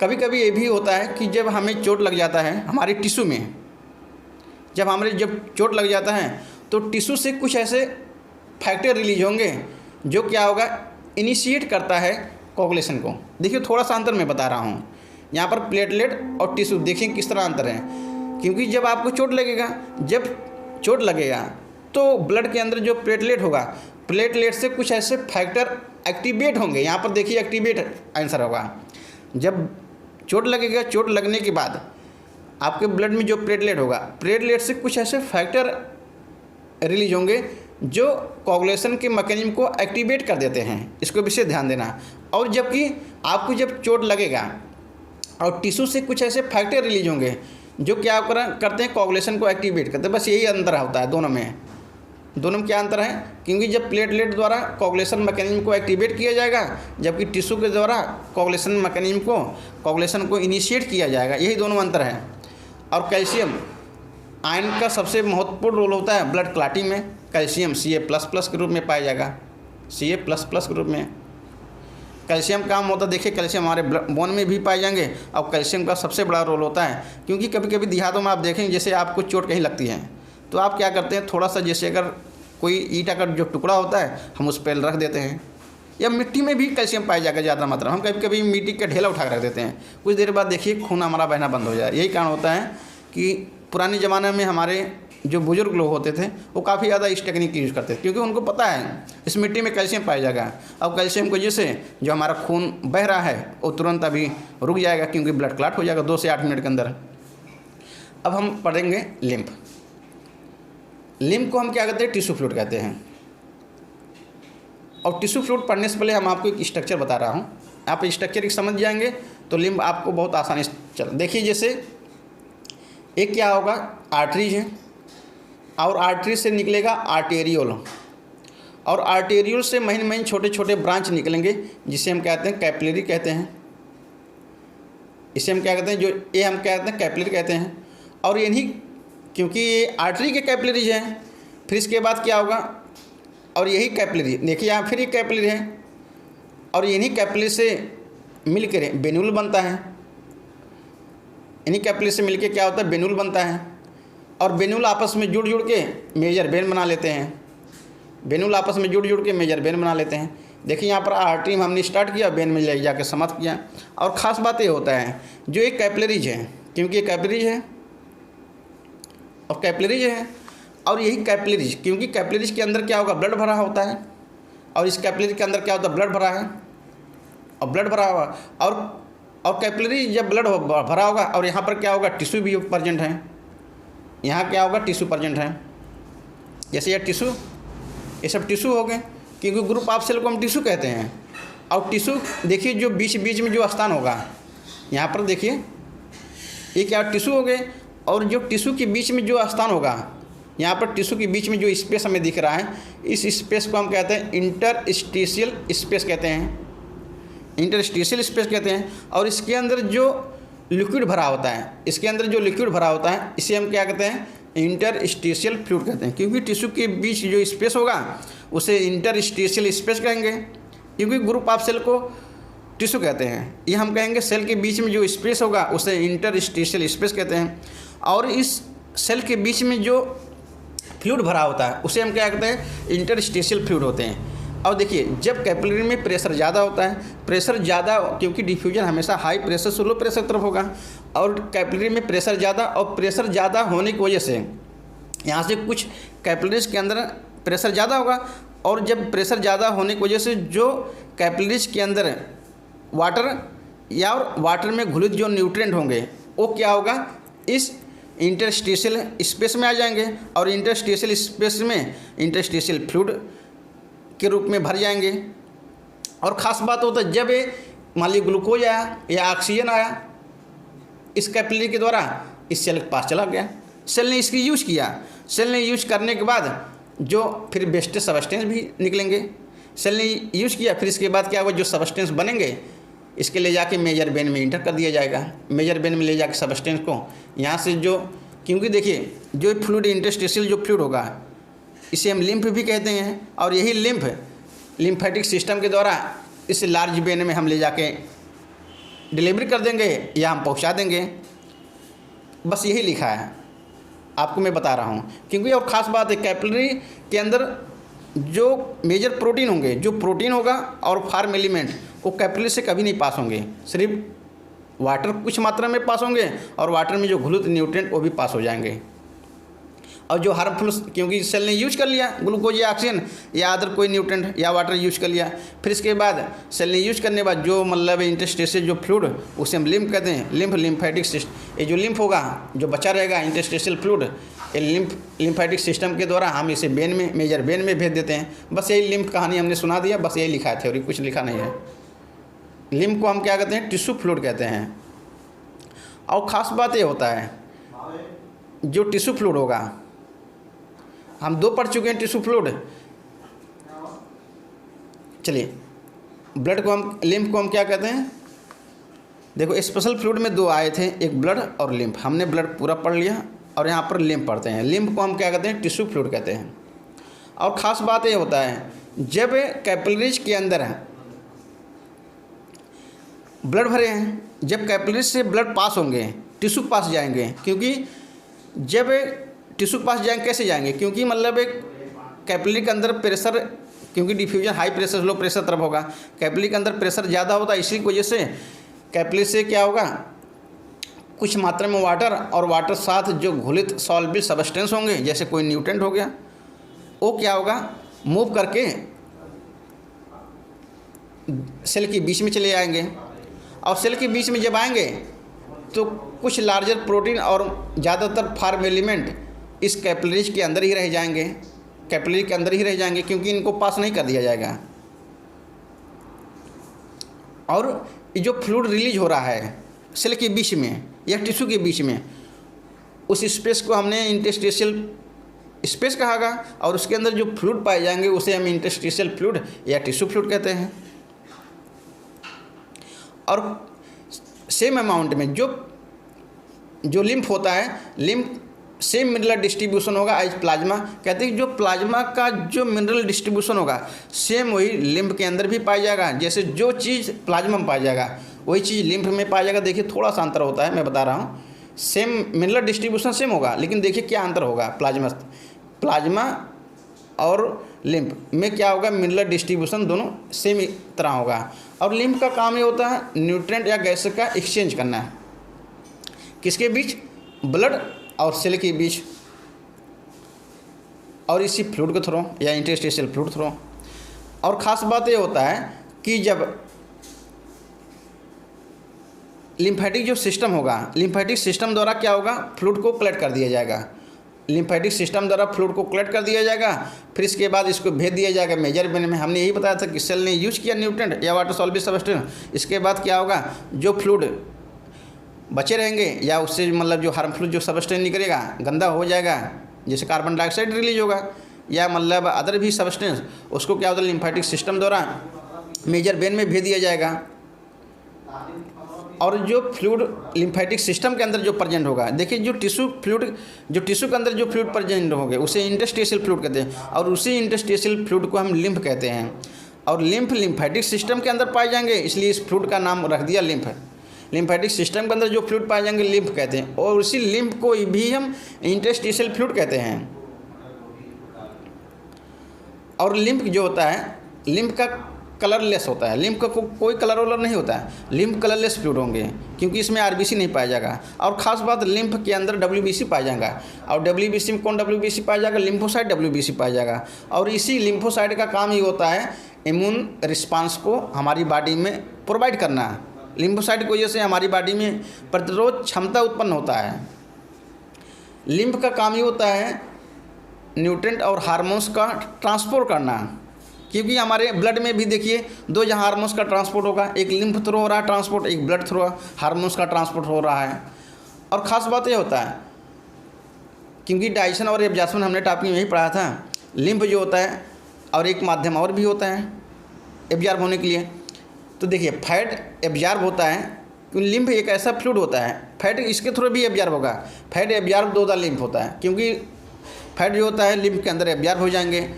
[SPEAKER 1] कभी कभी ये भी होता है कि जब हमें चोट लग जाता है हमारे टिश्यू में, जब चोट लग जाता है तो टिश्यू से कुछ ऐसे फैक्टर रिलीज होंगे जो क्या होगा, इनिशिएट करता है कोगुलेशन को। देखिए थोड़ा सा अंतर मैं बता रहा हूँ, यहाँ पर प्लेटलेट और टिश्यू देखिए किस तरह अंतर है। क्योंकि जब आपको चोट लगेगा तो ब्लड के अंदर जो प्लेटलेट होगा, प्लेटलेट से कुछ ऐसे फैक्टर एक्टिवेट होंगे। यहाँ पर देखिए एक्टिवेट आंसर होगा। जब चोट लगेगा, चोट लगने के बाद आपके ब्लड में जो प्लेटलेट होगा, प्लेटलेट से कुछ ऐसे फैक्टर रिलीज होंगे जो कोगुलेशन के मैकेनिज्म को एक्टिवेट कर देते हैं। इसको विशेष ध्यान देना। और जबकि आपको जब चोट लगेगा और टिश्यू से कुछ ऐसे फैक्टर रिलीज होंगे जो क्या करते हैं, कोगुलेशन को एक्टिवेट करते हैं। बस यही अंतर होता है दोनों में क्या अंतर है, क्योंकि जब प्लेटलेट द्वारा कोगुलेशन मैकेनिज्म को एक्टिवेट किया जाएगा, जबकि टिश्यू के द्वारा कोगुलेशन को इनिशिएट किया जाएगा। यही दोनों अंतर है। और कैल्शियम आयन का सबसे महत्वपूर्ण रोल होता है ब्लड क्लॉटिंग में। कैल्शियम Ca++ के रूप में पाया जाएगा, Ca++ के रूप में। कैल्शियम काम होता है, देखिए कैल्शियम हमारे बोन में भी पाए जाएंगे और कैल्शियम का सबसे बड़ा रोल होता है। क्योंकि कभी कभी देहातों में आप देखेंगे जैसे आपको चोट कहीं लगती है तो आप क्या करते हैं, थोड़ा सा जैसे अगर कोई ईंट का जो टुकड़ा होता है हम उस पर रख देते हैं, या मिट्टी में भी कैल्शियम पाया जाएगा ज़्यादा मात्रा। हम कभी कभी मिट्टी का ढेला उठा कर रख देते हैं, कुछ देर बाद देखिए खून हमारा बहना बंद हो जाए। यही कारण होता है कि पुराने ज़माने में हमारे जो बुजुर्ग लोग होते थे वो काफ़ी ज़्यादा इस टेक्निक की यूज़ करते थे, क्योंकि उनको पता है इस मिट्टी में कैल्शियम पाया जाएगा। अब कैल्शियम की वजह से जो हमारा खून बह रहा है वो तुरंत अभी रुक जाएगा, क्योंकि ब्लड क्लॉट हो जाएगा 2 से 8 मिनट के अंदर। अब हम पढ़ेंगे लिम्फ। लिम्फ को हम क्या कहते हैं, टिश्यू फ्लूइड कहते हैं। और टिश्यू फ्लूइड पढ़ने से पहले हम आपको एक स्ट्रक्चर बता रहा हूँ, आप स्ट्रक्चर एक समझ जाएंगे तो लिम्फ आपको बहुत आसानी से चल। देखिए जैसे एक क्या होगा, आर्टरीज है और आर्टरी से निकलेगा आर्टेरियोल, और आर्टेरियोल से महीन महीन छोटे छोटे ब्रांच निकलेंगे जिसे हम कहते हैं कैपिलरी कहते हैं। इसे हम क्या कहते हैं, जो ये हम क्या कहते हैं कैपिलरी कहते हैं। और यही क्योंकि ये आर्टरी के कैपिलरीज हैं, फिर इसके बाद क्या होगा, और यही कैपिलरी देखिए यहाँ फिर ये कैपिलरी है, और यही कैपिलरी से मिलकर वेन्यूल बनता है। इन्हीं कैपिलरी से मिलकर क्या होता है, वेन्यूल बनता है, और वेन्यूल आपस में जुड़ जुड़ के मेजर वेन बना लेते हैं। वेन्यूल आपस में जुड़ जुड़ के मेजर वेन बना लेते हैं। देखिए यहाँ पर आर्टरी में हमने स्टार्ट किया, वेन में ले जाकर समाप्त किया। और ख़ास बात ये होता है जो एक कैपिलरीज है, क्योंकि ये कैपिलरीज है और कैपिलरीज है, और यही कैपिलरीज क्योंकि कैपिलरीज के अंदर क्या होगा, ब्लड भरा होता है, और इस कैपिलरी के अंदर क्या होता है, ब्लड भरा है और ब्लड भरा हुआ, और कैपिलरी जब ब्लड भरा होगा और यहाँ पर क्या होगा, टिश्यू भी प्रेजेंट है। यहाँ क्या होगा, टिश्यू प्रेजेंट है। जैसे ये टिश्यू, ये सब टिश्यू हो गए, क्योंकि ग्रुप ऑफ सेल को हम टिश्यू कहते हैं। और टिश्यू देखिए जो बीच बीच में जो स्थान होगा, यहाँ पर देखिए ये क्या टिश्यू हो गए, और जो टिश्यू के बीच में जो स्थान होगा, यहाँ पर टिश्यू के बीच में जो स्पेस हमें दिख रहा है, इस स्पेस को हम कहते हैं इंटरस्टिशियल स्पेस कहते हैं, इंटरस्टिशियल स्पेस कहते हैं। और इसके अंदर जो लिक्विड भरा होता है, इसके अंदर जो लिक्विड भरा होता है इसे हम क्या कहते हैं, इंटरस्टिशियल फ्लूइड कहते हैं। क्योंकि टिश्यू के बीच जो स्पेस होगा उसे इंटरस्टिशियल स्पेस कहेंगे, क्योंकि ग्रुप ऑफ सेल को टिश्यू कहते हैं। ये हम कहेंगे सेल के बीच में जो स्पेस होगा उसे इंटरस्टिशियल स्पेस कहते हैं। और इस सेल के बीच में जो फ्लूइड भरा होता है उसे हम क्या कहते हैं, इंटरस्टिशियल फ्लूइड होते हैं। और देखिए जब कैपिलरी में प्रेशर ज़्यादा होता है, प्रेशर ज़्यादा क्योंकि डिफ्यूजन हमेशा हाई प्रेशर से लो प्रेशर की तरफ होगा, और कैपिलरी में प्रेशर ज़्यादा, और प्रेशर ज़्यादा होने की वजह से यहाँ से कुछ कैपिलरीज के अंदर प्रेशर ज़्यादा होगा, और जब प्रेशर ज़्यादा होने की वजह से जो कैपिलरीज के अंदर वाटर या और वाटर में घुलित जो न्यूट्रिएंट होंगे वो क्या होगा, इस इंटरस्टिशियल स्पेस में आ जाएंगे, और इंटरस्टिशियल स्पेस में इंटरस्टिशियल फ्लूइड के रूप में भर जाएंगे। और ख़ास बात होता है जब ये मान लीजिए ग्लूकोज आया या ऑक्सीजन आया इस कैपिलरी के द्वारा इस सेल के पास चला गया, सेल ने इसकी यूज़ किया, सेल ने यूज़ करने के बाद जो फिर बेस्ट सब्सटेंस भी निकलेंगे, सेल ने यूज़ किया, फिर इसके बाद क्या होगा, जो सब्सटेंस बनेंगे इसके ले जाके मेजर वेन में इंटर कर दिया जाएगा। मेजर वेन में ले जाके सब्सटेंस को यहाँ से जो, क्योंकि देखिए जो फ्लूइड इंटरस्टिशियल जो फ्लूइड होगा इसे हम लिम्फ भी कहते हैं, और यही लिम्फ लिम्फेटिक सिस्टम के द्वारा इस लार्ज वेन में हम ले जाके डिलीवरी कर देंगे या हम पहुंचा देंगे। बस यही लिखा है, आपको मैं बता रहा हूं। क्योंकि और ख़ास बात है कैपिलरी के अंदर जो मेजर प्रोटीन होंगे, जो प्रोटीन होगा और फार्म एलिमेंट वो कैपिलरी से कभी नहीं पास होंगे, सिर्फ वाटर कुछ मात्रा में पास होंगे, और वाटर में जो घुलित न्यूट्रिएंट वो भी पास हो जाएंगे। और जो हार्मफुल, क्योंकि सेल ने यूज कर लिया ग्लूकोज या ऑक्सीजन या अदर कोई न्यूट्रिएंट या वाटर यूज कर लिया, फिर इसके बाद सेल ने यूज करने के बाद जो मतलब इंटरस्टिशियल जो फ्लूइड उसे हम लिम्फ कहते हैं। लिम्फ लिम्फेटिक सिस्टम, ये जो लिम्फ होगा जो बचा रहेगा इंटरस्टिशियल फ्लूइड, ये लिम्फेटिक सिस्टम के द्वारा हम इसे वेन में मेजर वेन में भेज देते हैं। बस यही लिम्फ कहानी हमने सुना दिया, बस यही लिखा है, थ्योरी कुछ लिखा नहीं है। लिम्फ को हम क्या कहते हैं, टिश्यू फ्लूइड कहते हैं। और ख़ास बात ये होता है जो टिश्यू फ्लूइड होगा, हम 2 पढ़ चुके हैं टिश्यू फ्लूइड। चलिए ब्लड को हम, लिम्फ को हम क्या कहते हैं, देखो स्पेशल फ्लूइड में 2 आए थे, एक ब्लड और लिम्फ। हमने ब्लड पूरा पढ़ लिया और यहाँ पर लिम्फ पढ़ते हैं। लिम्फ को हम क्या कहते हैं, टिश्यू फ्लूइड कहते हैं। और ख़ास बात ये होता है, जब कैपिलरीज के अंदर ब्लड भरे हैं, जब कैपिलरीज से ब्लड पास होंगे टिश्यू के पास जाएंगे, क्योंकि जब टिश्यू के पास जाएंगे कैसे जाएंगे, क्योंकि मतलब एक कैपिलरी के अंदर प्रेशर, क्योंकि diffusion high pressure low pressure तरफ होगा, कैपिलरी के अंदर प्रेशर ज़्यादा होता है, इसी वजह से कैपिलरी से क्या होगा, कुछ मात्रा में वाटर और वाटर साथ जो घुलित सॉल्युबल सब्सटेंस होंगे, जैसे कोई न्यूट्रेंट हो गया, वो क्या होगा, मूव करके सेल के बीच में चले आएंगे। और सेल के बीच में जब आएंगे तो कुछ लार्जर प्रोटीन और ज़्यादातर फार्म एलिमेंट इस कैपिलरीज के अंदर ही रह जाएंगे, कैपिलरी के अंदर ही रह जाएंगे, क्योंकि इनको पास नहीं कर दिया जाएगा। और ये जो फ्लूइड रिलीज हो रहा है सेल के बीच में या टिश्यू के बीच में, उस स्पेस को हमने इंटरस्टिशियल स्पेस कहागा, और उसके अंदर जो फ्लूइड पाए जाएंगे उसे हम इंटरस्टिशियल फ्लूइड या टिश्यू फ्लूइड कहते हैं। और सेम अमाउंट में जो लिम्फ होता है, लिम्फ सेम मिनरल डिस्ट्रीब्यूशन होगा एज प्लाज्मा। कहते हैं कि जो प्लाज्मा का जो मिनरल डिस्ट्रीब्यूशन होगा सेम वही लिम्फ के अंदर भी पाया जाएगा। जैसे जो चीज़ प्लाज्मा में पाया जाएगा वही चीज़ लिम्फ में पाया जाएगा। देखिए थोड़ा सा अंतर होता है, मैं बता रहा हूँ। सेम मिनरल डिस्ट्रीब्यूशन सेम होगा, लेकिन देखिए क्या अंतर होगा। प्लाज्मा और लिम्फ में क्या होगा, मिनरल डिस्ट्रीब्यूशन दोनों सेम तरह होगा। और लिम्फ का काम ये होता है न्यूट्रिएंट या गैस का एक्सचेंज करना है, किसके बीच, ब्लड और सेल के बीच, और इसी फ्लूइड के थ्रू या इंटरस्टिशियल फ्लूइड थ्रू। और ख़ास बात ये होता है कि जब लिम्फेटिक जो सिस्टम होगा, लिम्फेटिक सिस्टम द्वारा क्या होगा, फ्लूइड को कलेक्ट कर दिया जाएगा। लिम्फेटिक सिस्टम द्वारा फ्लूइड को कलेक्ट कर दिया जाएगा, फिर इसके बाद इसको भेज दिया जाएगा मेजर वेन में। हमने यही बताया था कि सेल ने यूज किया न्यूट्रिएंट या वाटर सॉल्युबल सब्सटेंस। इसके बाद क्या होगा, जो फ्लूइड बचे रहेंगे या उससे मतलब जो हार्मफुल जो सब्सटेंस निकलेगा, गंदा हो जाएगा, जैसे कार्बन डाइऑक्साइड रिलीज होगा या मतलब अदर भी सब्सटेंस, उसको क्या होता है लिम्फेटिक सिस्टम द्वारा मेजर वेन में भेज दिया जाएगा। और जो फ्लूइड लिम्फेटिक सिस्टम के अंदर जो प्रेजेंट होगा, देखिए जो टिश्यू के अंदर जो फ्लूइड प्रेजेंट होंगे उसे इंटरस्टिशियल फ्लूइड कहते हैं, और उसी इंटरस्टिशियल फ्लूइड को हम लिम्फ कहते हैं। और लिम्फ लिम्फेटिक सिस्टम के अंदर पाए जाएंगे, इसलिए इस फ्लूइड का नाम रख दिया लिम्फ। लिम्फेटिक सिस्टम के अंदर जो फ्लूइड पाए जाएंगे लिम्फ कहते हैं, और उसी लिम्फ को भी हम इंटरस्टिशियल फ्लूइड कहते हैं। और लिम्फ जो होता है, लिम्फ का कलरलेस होता है, लिम्फ का कोई कलर वलर नहीं होता है, लिम्फ कलरलेस फ्लूइड होंगे, क्योंकि इसमें आरबीसी नहीं पाया जाएगा। और ख़ास बात, लिम्फ के अंदर डब्ल्यूबीसी पाया जाएगा, और डब्ल्यूबीसी में कौन डब्ल्यूबीसी पाया जाएगा, लिम्फोसाइट डब्ल्यूबीसी पाया जाएगा। और इसी लिम्फोसाइट का काम ही होता है इम्यून रिस्पांस को हमारी बॉडी में प्रोवाइड करना। लिम्फोसाइट की वजह से हमारी बॉडी में प्रतिरोध क्षमता उत्पन्न होता है। लिम्फ का काम ही होता है न्यूट्रिएंट और हार्मोन्स का ट्रांसपोर्ट करना, क्योंकि हमारे ब्लड में भी देखिए दो जहाँ हार्मोन्स का ट्रांसपोर्ट होगा, एक लिम्फ थ्रू हो रहा है ट्रांसपोर्ट, एक ब्लड थ्रू हार्मोन्स का ट्रांसपोर्ट हो रहा है। और ख़ास बात ये होता है, क्योंकि डाइजेशन और एब्जॉर्प्शन हमने टॉपिक में ही पढ़ा था, लिम्फ जो होता है और एक माध्यम और भी होता है एब्जॉर्ब होने के लिए। तो देखिए फैट एब्जॉर्ब होता है, क्योंकि लिम्फ एक ऐसा फ्लूइड होता है, फैट इसके थ्रू भी एब्जॉर्ब होगा। फैट एब्जॉर्ब दो द लिम्फ होता है, क्योंकि फैट जो होता है लिम्फ के अंदर एब्जॉर्ब हो जाएंगे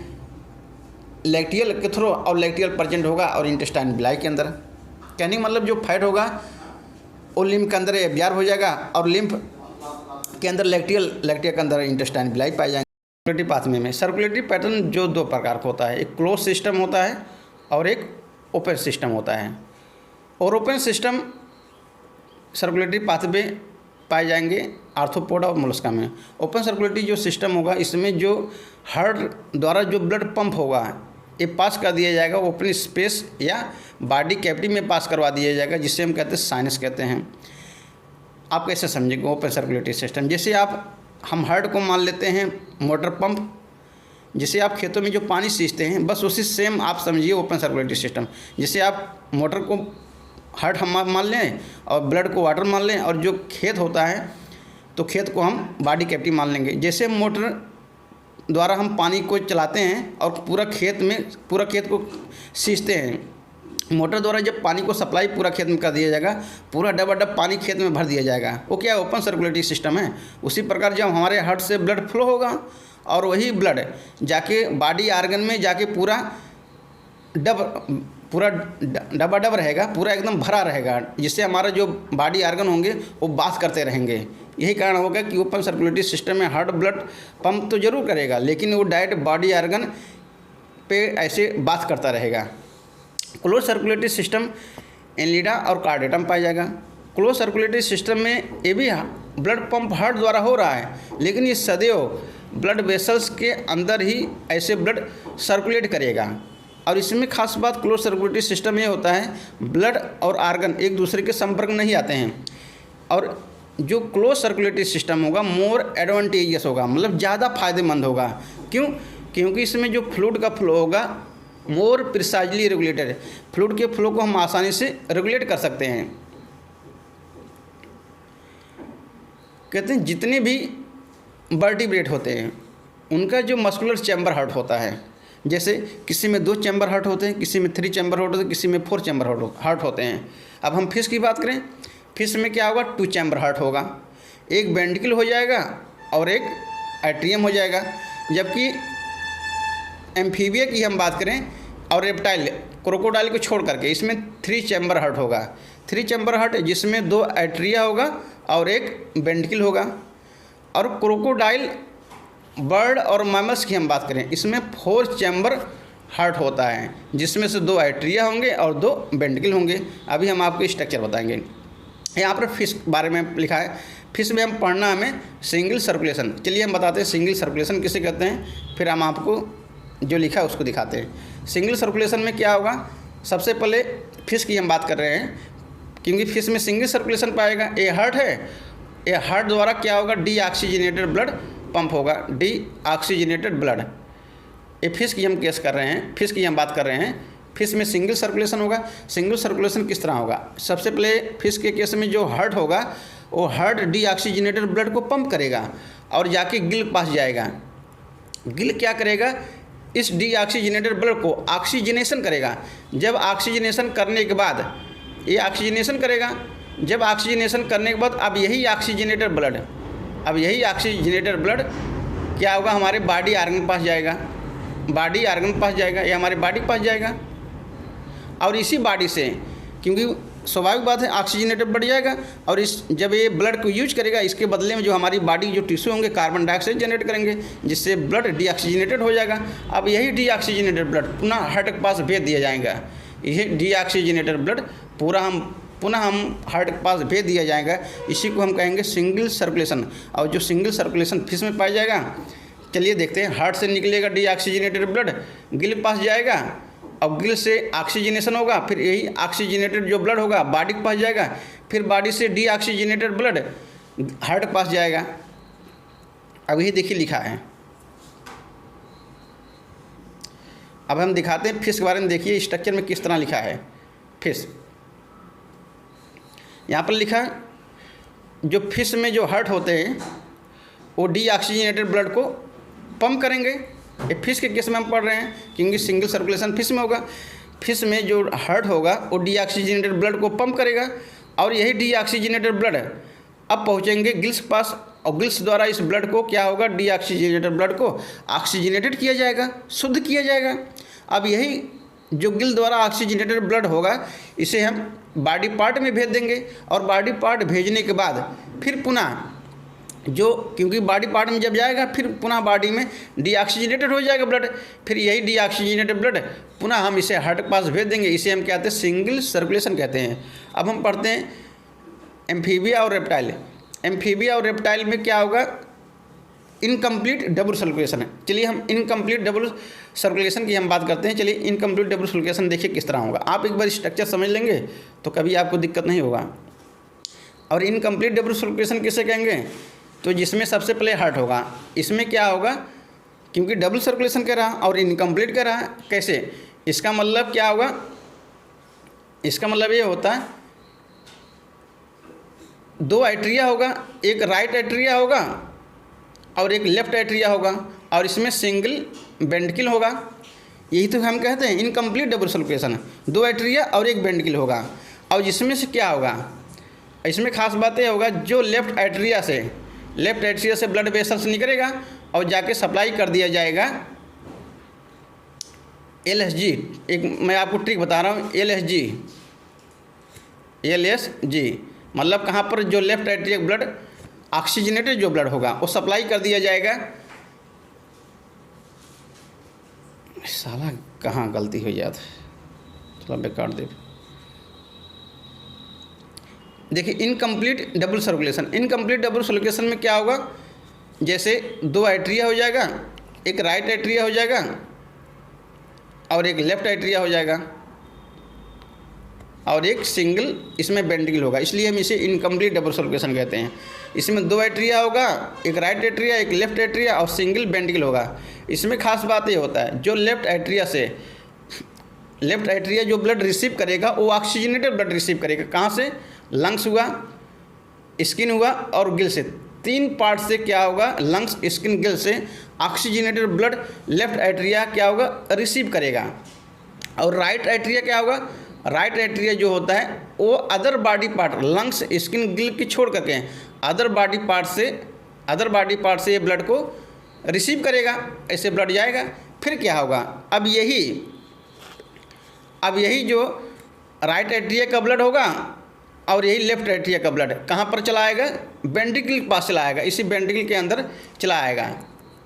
[SPEAKER 1] लैक्टियल के थ्रू, और लैक्टियल प्रेजेंट होगा और इंटेस्टाइन बिलाई के अंदर। कहने का मतलब जो फैट होगा वो लिम्फ के अंदर एब्जॉर्ब हो जाएगा, और लिम्फ के अंदर लैक्टियल के अंदर इंटेस्टाइन बिलाई पाए जाएंगे। सर्कुलेटरी पाथवे में सर्कुलेटरी पैटर्न जो दो प्रकार का होता है, एक क्लोज सिस्टम होता है और एक ओपन सिस्टम होता है। और ओपन सिस्टम सर्कुलेटरी पाथवे पाए जाएंगे आर्थ्रोपोडा और मोलस्का में। ओपन सर्कुलेटरी जो सिस्टम होगा, इसमें जो हार्ट द्वारा जो ब्लड पंप होगा ये पास कर दिया जाएगा ओपन स्पेस या बॉडी कैविटी में पास करवा दिया जाएगा, जिससे हम कहते हैं साइनस कहते हैं। आप कैसे समझेंगे ओपन सर्कुलेटरी सिस्टम? जैसे हम हार्ट को मान लेते हैं मोटर पंप, जिसे आप खेतों में जो पानी सींचते हैं, बस उसी सेम आप समझिए ओपन सर्कुलेटरी सिस्टम। जैसे आप मोटर को हार्ट हम मान लें और ब्लड को वाटर मान लें, और जो खेत होता है तो खेत को हम बॉडी कैविटी मान लेंगे। जैसे मोटर द्वारा हम पानी को चलाते हैं और पूरा खेत को सींचते हैं, मोटर द्वारा जब पानी को सप्लाई पूरा खेत में कर दिया जाएगा, पूरा डब पानी खेत में भर दिया जाएगा, वो क्या ओपन सर्कुलेटरी सिस्टम है। उसी प्रकार जब हमारे हार्ट से ब्लड फ्लो होगा और वही ब्लड जाके बॉडी आर्गन में जाके पूरा डबाडब रहेगा, पूरा एकदम भरा रहेगा, जिससे हमारा जो बॉडी आर्गन होंगे वो बात करते रहेंगे। यही कारण होगा कि ओपन सर्कुलेटरी सिस्टम में हार्ट ब्लड पंप तो जरूर करेगा, लेकिन वो डायरेक्ट बॉडी आर्गन पे ऐसे बात करता रहेगा। क्लोज सर्कुलेटरी सिस्टम एनलिडा और कार्डेटम पाया जाएगा। क्लोज सर्कुलेटरी सिस्टम में ये भी ब्लड पंप हार्ट द्वारा हो रहा है, लेकिन ये सदैव ब्लड वेसल्स के अंदर ही ऐसे ब्लड सर्कुलेट करेगा। और इसमें खास बात क्लोज सर्कुलेटरी सिस्टम ये होता है, ब्लड और आर्गन एक दूसरे के संपर्क में नहीं आते हैं। और जो क्लोज सर्कुलेटरी सिस्टम होगा मोर एडवांटेजियस होगा, मतलब ज़्यादा फायदेमंद होगा। क्यों? क्योंकि इसमें जो फ्लूइड का फ्लो होगा मोर प्रिसाइजली रेगुलेटेड, फ्लूइड के फ्लो को हम आसानी से रेगुलेट कर सकते हैं। कहते हैं जितने भी वर्टिब्रेट होते हैं उनका जो मस्कुलर चैम्बर हार्ट होता है, जैसे किसी में 2 चैम्बर हार्ट होते हैं, किसी में 3 चैम्बर हार्ट होते हैं, किसी में 4 चैम्बर हार्ट होते हैं। अब हम फिश की बात करें, फिश में क्या होगा, 2 चैम्बर हार्ट होगा, एक वेंट्रिकल हो जाएगा और एक एट्रियम हो जाएगा। जबकि एम्फीबिया की हम बात करें और रेप्टाइल क्रोकोडाइल को छोड़ करके इसमें 3 चैम्बर हार्ट होगा। 3 चैम्बर हार्ट जिसमें 2 एट्रिया होगा और एक वेंट्रिकल होगा। और क्रोकोडाइल बर्ड और मैमल्स की हम बात करें, इसमें 4 चैम्बर हार्ट होता है, जिसमें से 2 एट्रिया होंगे और 2 वेंट्रिकल होंगे। अभी हम आपको स्ट्रक्चर बताएंगे। यहाँ पर फिश बारे में लिखा है, फिश में हम पढ़ना हमें सिंगल सर्कुलेशन। चलिए हम बताते हैं सिंगल सर्कुलेशन किसे कहते हैं, फिर हम आपको जो लिखा है उसको दिखाते हैं। सिंगल सर्कुलेशन में क्या होगा, सबसे पहले फिश की हम बात कर रहे हैं, क्योंकि फिश में सिंगल सर्कुलेशन पाएगा। ये हार्ट है, ये हार्ट द्वारा क्या होगा, डीऑक्सीजनेटेड ब्लड पंप होगा, डीऑक्सीजनेटेड ब्लड। ये फिश की हम केस कर रहे हैं, फिश की हम बात कर रहे हैं। फिश में सिंगल सर्कुलेशन होगा। सिंगल सर्कुलेशन किस तरह होगा, सबसे पहले फिश के केस में जो हार्ट होगा वो हार्ट डीऑक्सीजनेटेड ब्लड को पंप करेगा और जाके गिल पास जाएगा। गिल क्या करेगा, इस डीऑक्सीजनेटेड ब्लड को ऑक्सीजनेशन करेगा। जब ऑक्सीजनेशन करने के बाद ये ऑक्सीजनेशन करेगा, जब ऑक्सीजनेशन करने के बाद अब यही ऑक्सीजनेटेड ब्लड क्या होगा, हमारे बॉडी आर्गन पास जाएगा, बॉडी आर्गन पास जाएगा, या हमारे बॉडी पास जाएगा। और इसी बॉडी से, क्योंकि स्वाभाविक बात है ऑक्सीजनेटेड बढ़ जाएगा, और जब ये ब्लड को यूज करेगा इसके बदले में जो हमारी बॉडी के जो टिश्यू होंगे कार्बन डाइऑक्साइड जनरेट करेंगे, जिससे ब्लड डीऑक्सीजनेटेड हो जाएगा। अब यही डीऑक्सीजनेटेड ब्लड पुनः हार्ट के पास भेज दिया जाएगा। यही डीऑक्सीजनेटेड ब्लड पुनः हम हार्ट के पास भेज दिया जाएगा। इसी को हम कहेंगे सिंगल सर्कुलेशन। और जो सिंगल सर्कुलेशन फिश में पाया जाएगा, चलिए देखते हैं। हार्ट से निकलेगा डीऑक्सीजनेटेड ब्लड, गिल पास जाएगा और गिल से ऑक्सीजनेशन होगा, फिर यही ऑक्सीजनेटेड जो ब्लड होगा बॉडी के पास जाएगा, फिर बॉडी से डीऑक्सीजनेटेड ब्लड हार्ट के पास जाएगा। अब यही देखिए लिखा है। अब हम दिखाते हैं फिश के बारे में। देखिए स्ट्रक्चर में किस तरह लिखा है फिश। यहाँ पर लिखा है जो फिश में जो हार्ट होते हैं वो डीऑक्सीजनेटेड ब्लड को पंप करेंगे। ये फिश के केस में हम पढ़ रहे हैं, क्योंकि सिंगल सर्कुलेशन फिश में होगा। फिश में जो हार्ट होगा वो डीऑक्सीजनेटेड ब्लड को पंप करेगा, और यही डीऑक्सीजनेटेड ब्लड अब पहुँचेंगे गिल्स के पास, और गिल्स द्वारा इस ब्लड को क्या होगा, डीऑक्सीजनेटेड ब्लड को ऑक्सीजनेटेड किया जाएगा, शुद्ध किया जाएगा। अब यही जो गिल द्वारा ऑक्सीजनेटेड ब्लड होगा इसे हम बॉडी पार्ट में भेज देंगे, और बॉडी पार्ट भेजने के बाद फिर पुनः जो, क्योंकि बॉडी पार्ट में जब जाएगा फिर पुनः बॉडी में डीऑक्सीजनेटेड हो जाएगा ब्लड, फिर यही डीऑक्सीजनेटेड ब्लड पुनः हम इसे हार्ट के पास भेज देंगे। इसे हम कहते हैं सिंगल सर्कुलेशन कहते हैं। अब हम पढ़ते हैं एम्फीबिया और रेप्टाइल। एम्फीबिया और रेप्टाइल में क्या होगा, इनकम्प्लीट डबल सर्कुलेशन है। चलिए हम इनकम्प्लीट डबल सर्कुलेशन की हम बात करते हैं। चलिए इनकम्प्लीट डबल सर्कुलेशन देखिए किस तरह होगा। आप एक बार स्ट्रक्चर समझ लेंगे तो कभी आपको दिक्कत नहीं होगा। और इनकम्प्लीट डबल सर्कुलेशन किसे कहेंगे, तो जिसमें सबसे पहले हार्ट होगा, इसमें क्या होगा, क्योंकि डबल सर्कुलेशन कह रहा और इनकम्प्लीट कह रहा, कैसे, इसका मतलब क्या होगा, इसका मतलब ये होता है 2 एट्रिया होगा, एक राइट एट्रिया होगा और एक लेफ्ट एट्रिया होगा, और इसमें सिंगल वेंट्रिकल होगा। यही तो हम कहते हैं इनकम्प्लीट डबल सर्कुलेशन। 2 एट्रिया और एक वेंट्रिकल होगा, और जिसमें से क्या होगा, इसमें खास बात यह होगा जो लेफ्ट एट्रिया से ब्लड वेसल्स निकलेगा और जाके सप्लाई कर दिया जाएगा LSG। एक मैं आपको ट्रिक बता रहा हूँ, LSG मतलब कहाँ पर जो लेफ्ट एट्रियल ब्लड ऑक्सीजनेटेड जो ब्लड होगा वो सप्लाई कर दिया जाएगा। साला कहाँ गलती हो जाता है, थोड़ा बेकार दे। देखिए incomplete double circulation, incomplete double circulation में क्या होगा, जैसे 2 एट्रिया हो जाएगा, एक राइट एट्रिया हो जाएगा और एक लेफ्ट एट्रिया हो जाएगा और एक सिंगल इसमें वेंट्रिकल होगा, इसलिए हम इसे इनकम्प्लीट डबल सर्कुलेशन कहते हैं। इसमें 2 एट्रिया होगा, एक राइट एट्रिया एक लेफ्ट एट्रिया और सिंगल वेंट्रिकल होगा। इसमें खास बात ये होता है, जो लेफ्ट एट्रिया जो ब्लड रिसीव करेगा वो ऑक्सीजनेटेड ब्लड रिसीव करेगा। कहाँ से? लंग्स हुआ, स्किन हुआ और गिल से, 3 पार्ट से क्या होगा, लंग्स स्किन गिल से ऑक्सीजनेटेड ब्लड लेफ्ट एट्रिया क्या होगा, रिसीव करेगा। और राइट एट्रिया क्या होगा, राइट एट्रिया जो होता है वो other body part lungs skin Gill की छोड़ करके अदर बॉडी पार्ट से ये ब्लड को रिसीव करेगा, ऐसे ब्लड जाएगा। फिर क्या होगा, अब यही जो राइट एट्रिया का ब्लड होगा और यही लेफ्ट एट्रिया का ब्लड कहाँ पर चला आएगा, वेंट्रिकल के पास चला आएगा, इसी वेंट्रिकल के अंदर चला आएगा,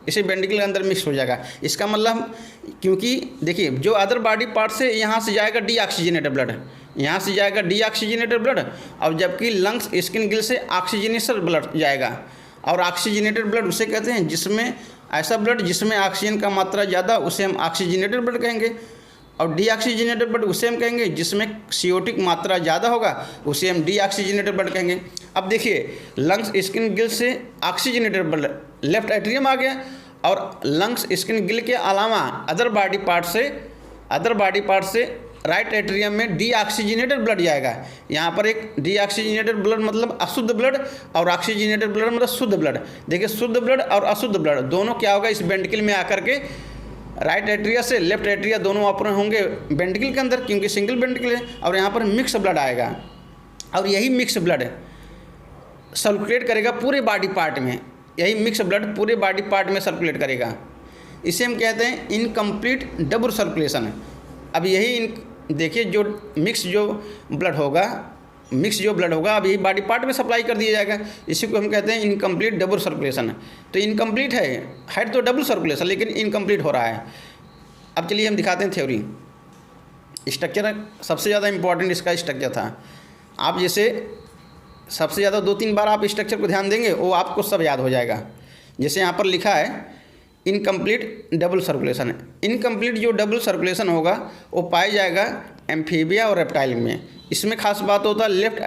[SPEAKER 1] इसी वेंट्रिकल के अंदर मिक्स हो जाएगा। इसका मतलब, क्योंकि देखिए जो अदर बॉडी पार्ट से यहाँ से जाएगा डीऑक्सीजनेटेड ब्लड, यहाँ से जाएगा डीऑक्सीजनेटेड ब्लड, और जबकि लंग्स स्किन गिल से ऑक्सीजनेटेड ब्लड जाएगा। और ऑक्सीजनेटेड ब्लड उसे कहते हैं जिसमें ऐसा ब्लड जिसमें ऑक्सीजन का मात्रा ज़्यादा, उसे हम ऑक्सीजनेटेड ब्लड कहेंगे। और डीऑक्सीजनेटेड ब्लड उसे हम कहेंगे जिसमें CO2 की मात्रा ज़्यादा होगा, उसे हम डीऑक्सीजनेटेड ब्लड कहेंगे। अब देखिए लंग्स स्किन गिल से ऑक्सीजनेटेड ब्लड लेफ्ट एट्रियम आ गया, और लंग्स स्किन गिल के अलावा अदर बॉडी पार्ट से राइट एट्रियम में डीऑक्सीजनेटेड ब्लड जाएगा। यहाँ पर एक डीऑक्सीजनेटेड ब्लड मतलब अशुद्ध ब्लड और ऑक्सीजनेटेड ब्लड मतलब शुद्ध ब्लड। देखिए शुद्ध ब्लड और अशुद्ध ब्लड दोनों क्या होगा, इस वेंट्रिकल में आकर के राइट एट्रिया से लेफ्ट एट्रिया दोनों ओपन होंगे वेंट्रिकल के अंदर, क्योंकि सिंगल वेंट्रिकल है, और यहाँ पर मिक्स ब्लड आएगा। और यही मिक्स ब्लड सर्कुलेट करेगा पूरे बॉडी पार्ट में, यही मिक्स ब्लड पूरे बॉडी पार्ट में सर्कुलेट करेगा। इसे हम कहते हैं इनकम्प्लीट डबल सर्कुलेशन। अब यही देखिए जो मिक्स जो ब्लड होगा अब यही बॉडी पार्ट में सप्लाई कर दिया जाएगा, इसी को हम कहते हैं इनकम्प्लीट डबल सर्कुलेशन। तो इनकम्प्लीट है तो डबल सर्कुलेशन, लेकिन इनकम्प्लीट हो रहा है। अब चलिए हम दिखाते हैं थ्योरी। स्ट्रक्चर सबसे ज़्यादा इम्पॉर्टेंट इसका स्ट्रक्चर था। आप जैसे सबसे ज़्यादा 2-3 बार आप स्ट्रक्चर को ध्यान देंगे वो आपको सब याद हो जाएगा। जैसे यहाँ पर लिखा है इनकम्प्लीट डबल सर्कुलेशन। इनकम्प्लीट जो डबल सर्कुलेशन होगा वो पाया जाएगा एम्फीबिया और रेप्टाइल में। इसमें खास बात होता है लेफ्ट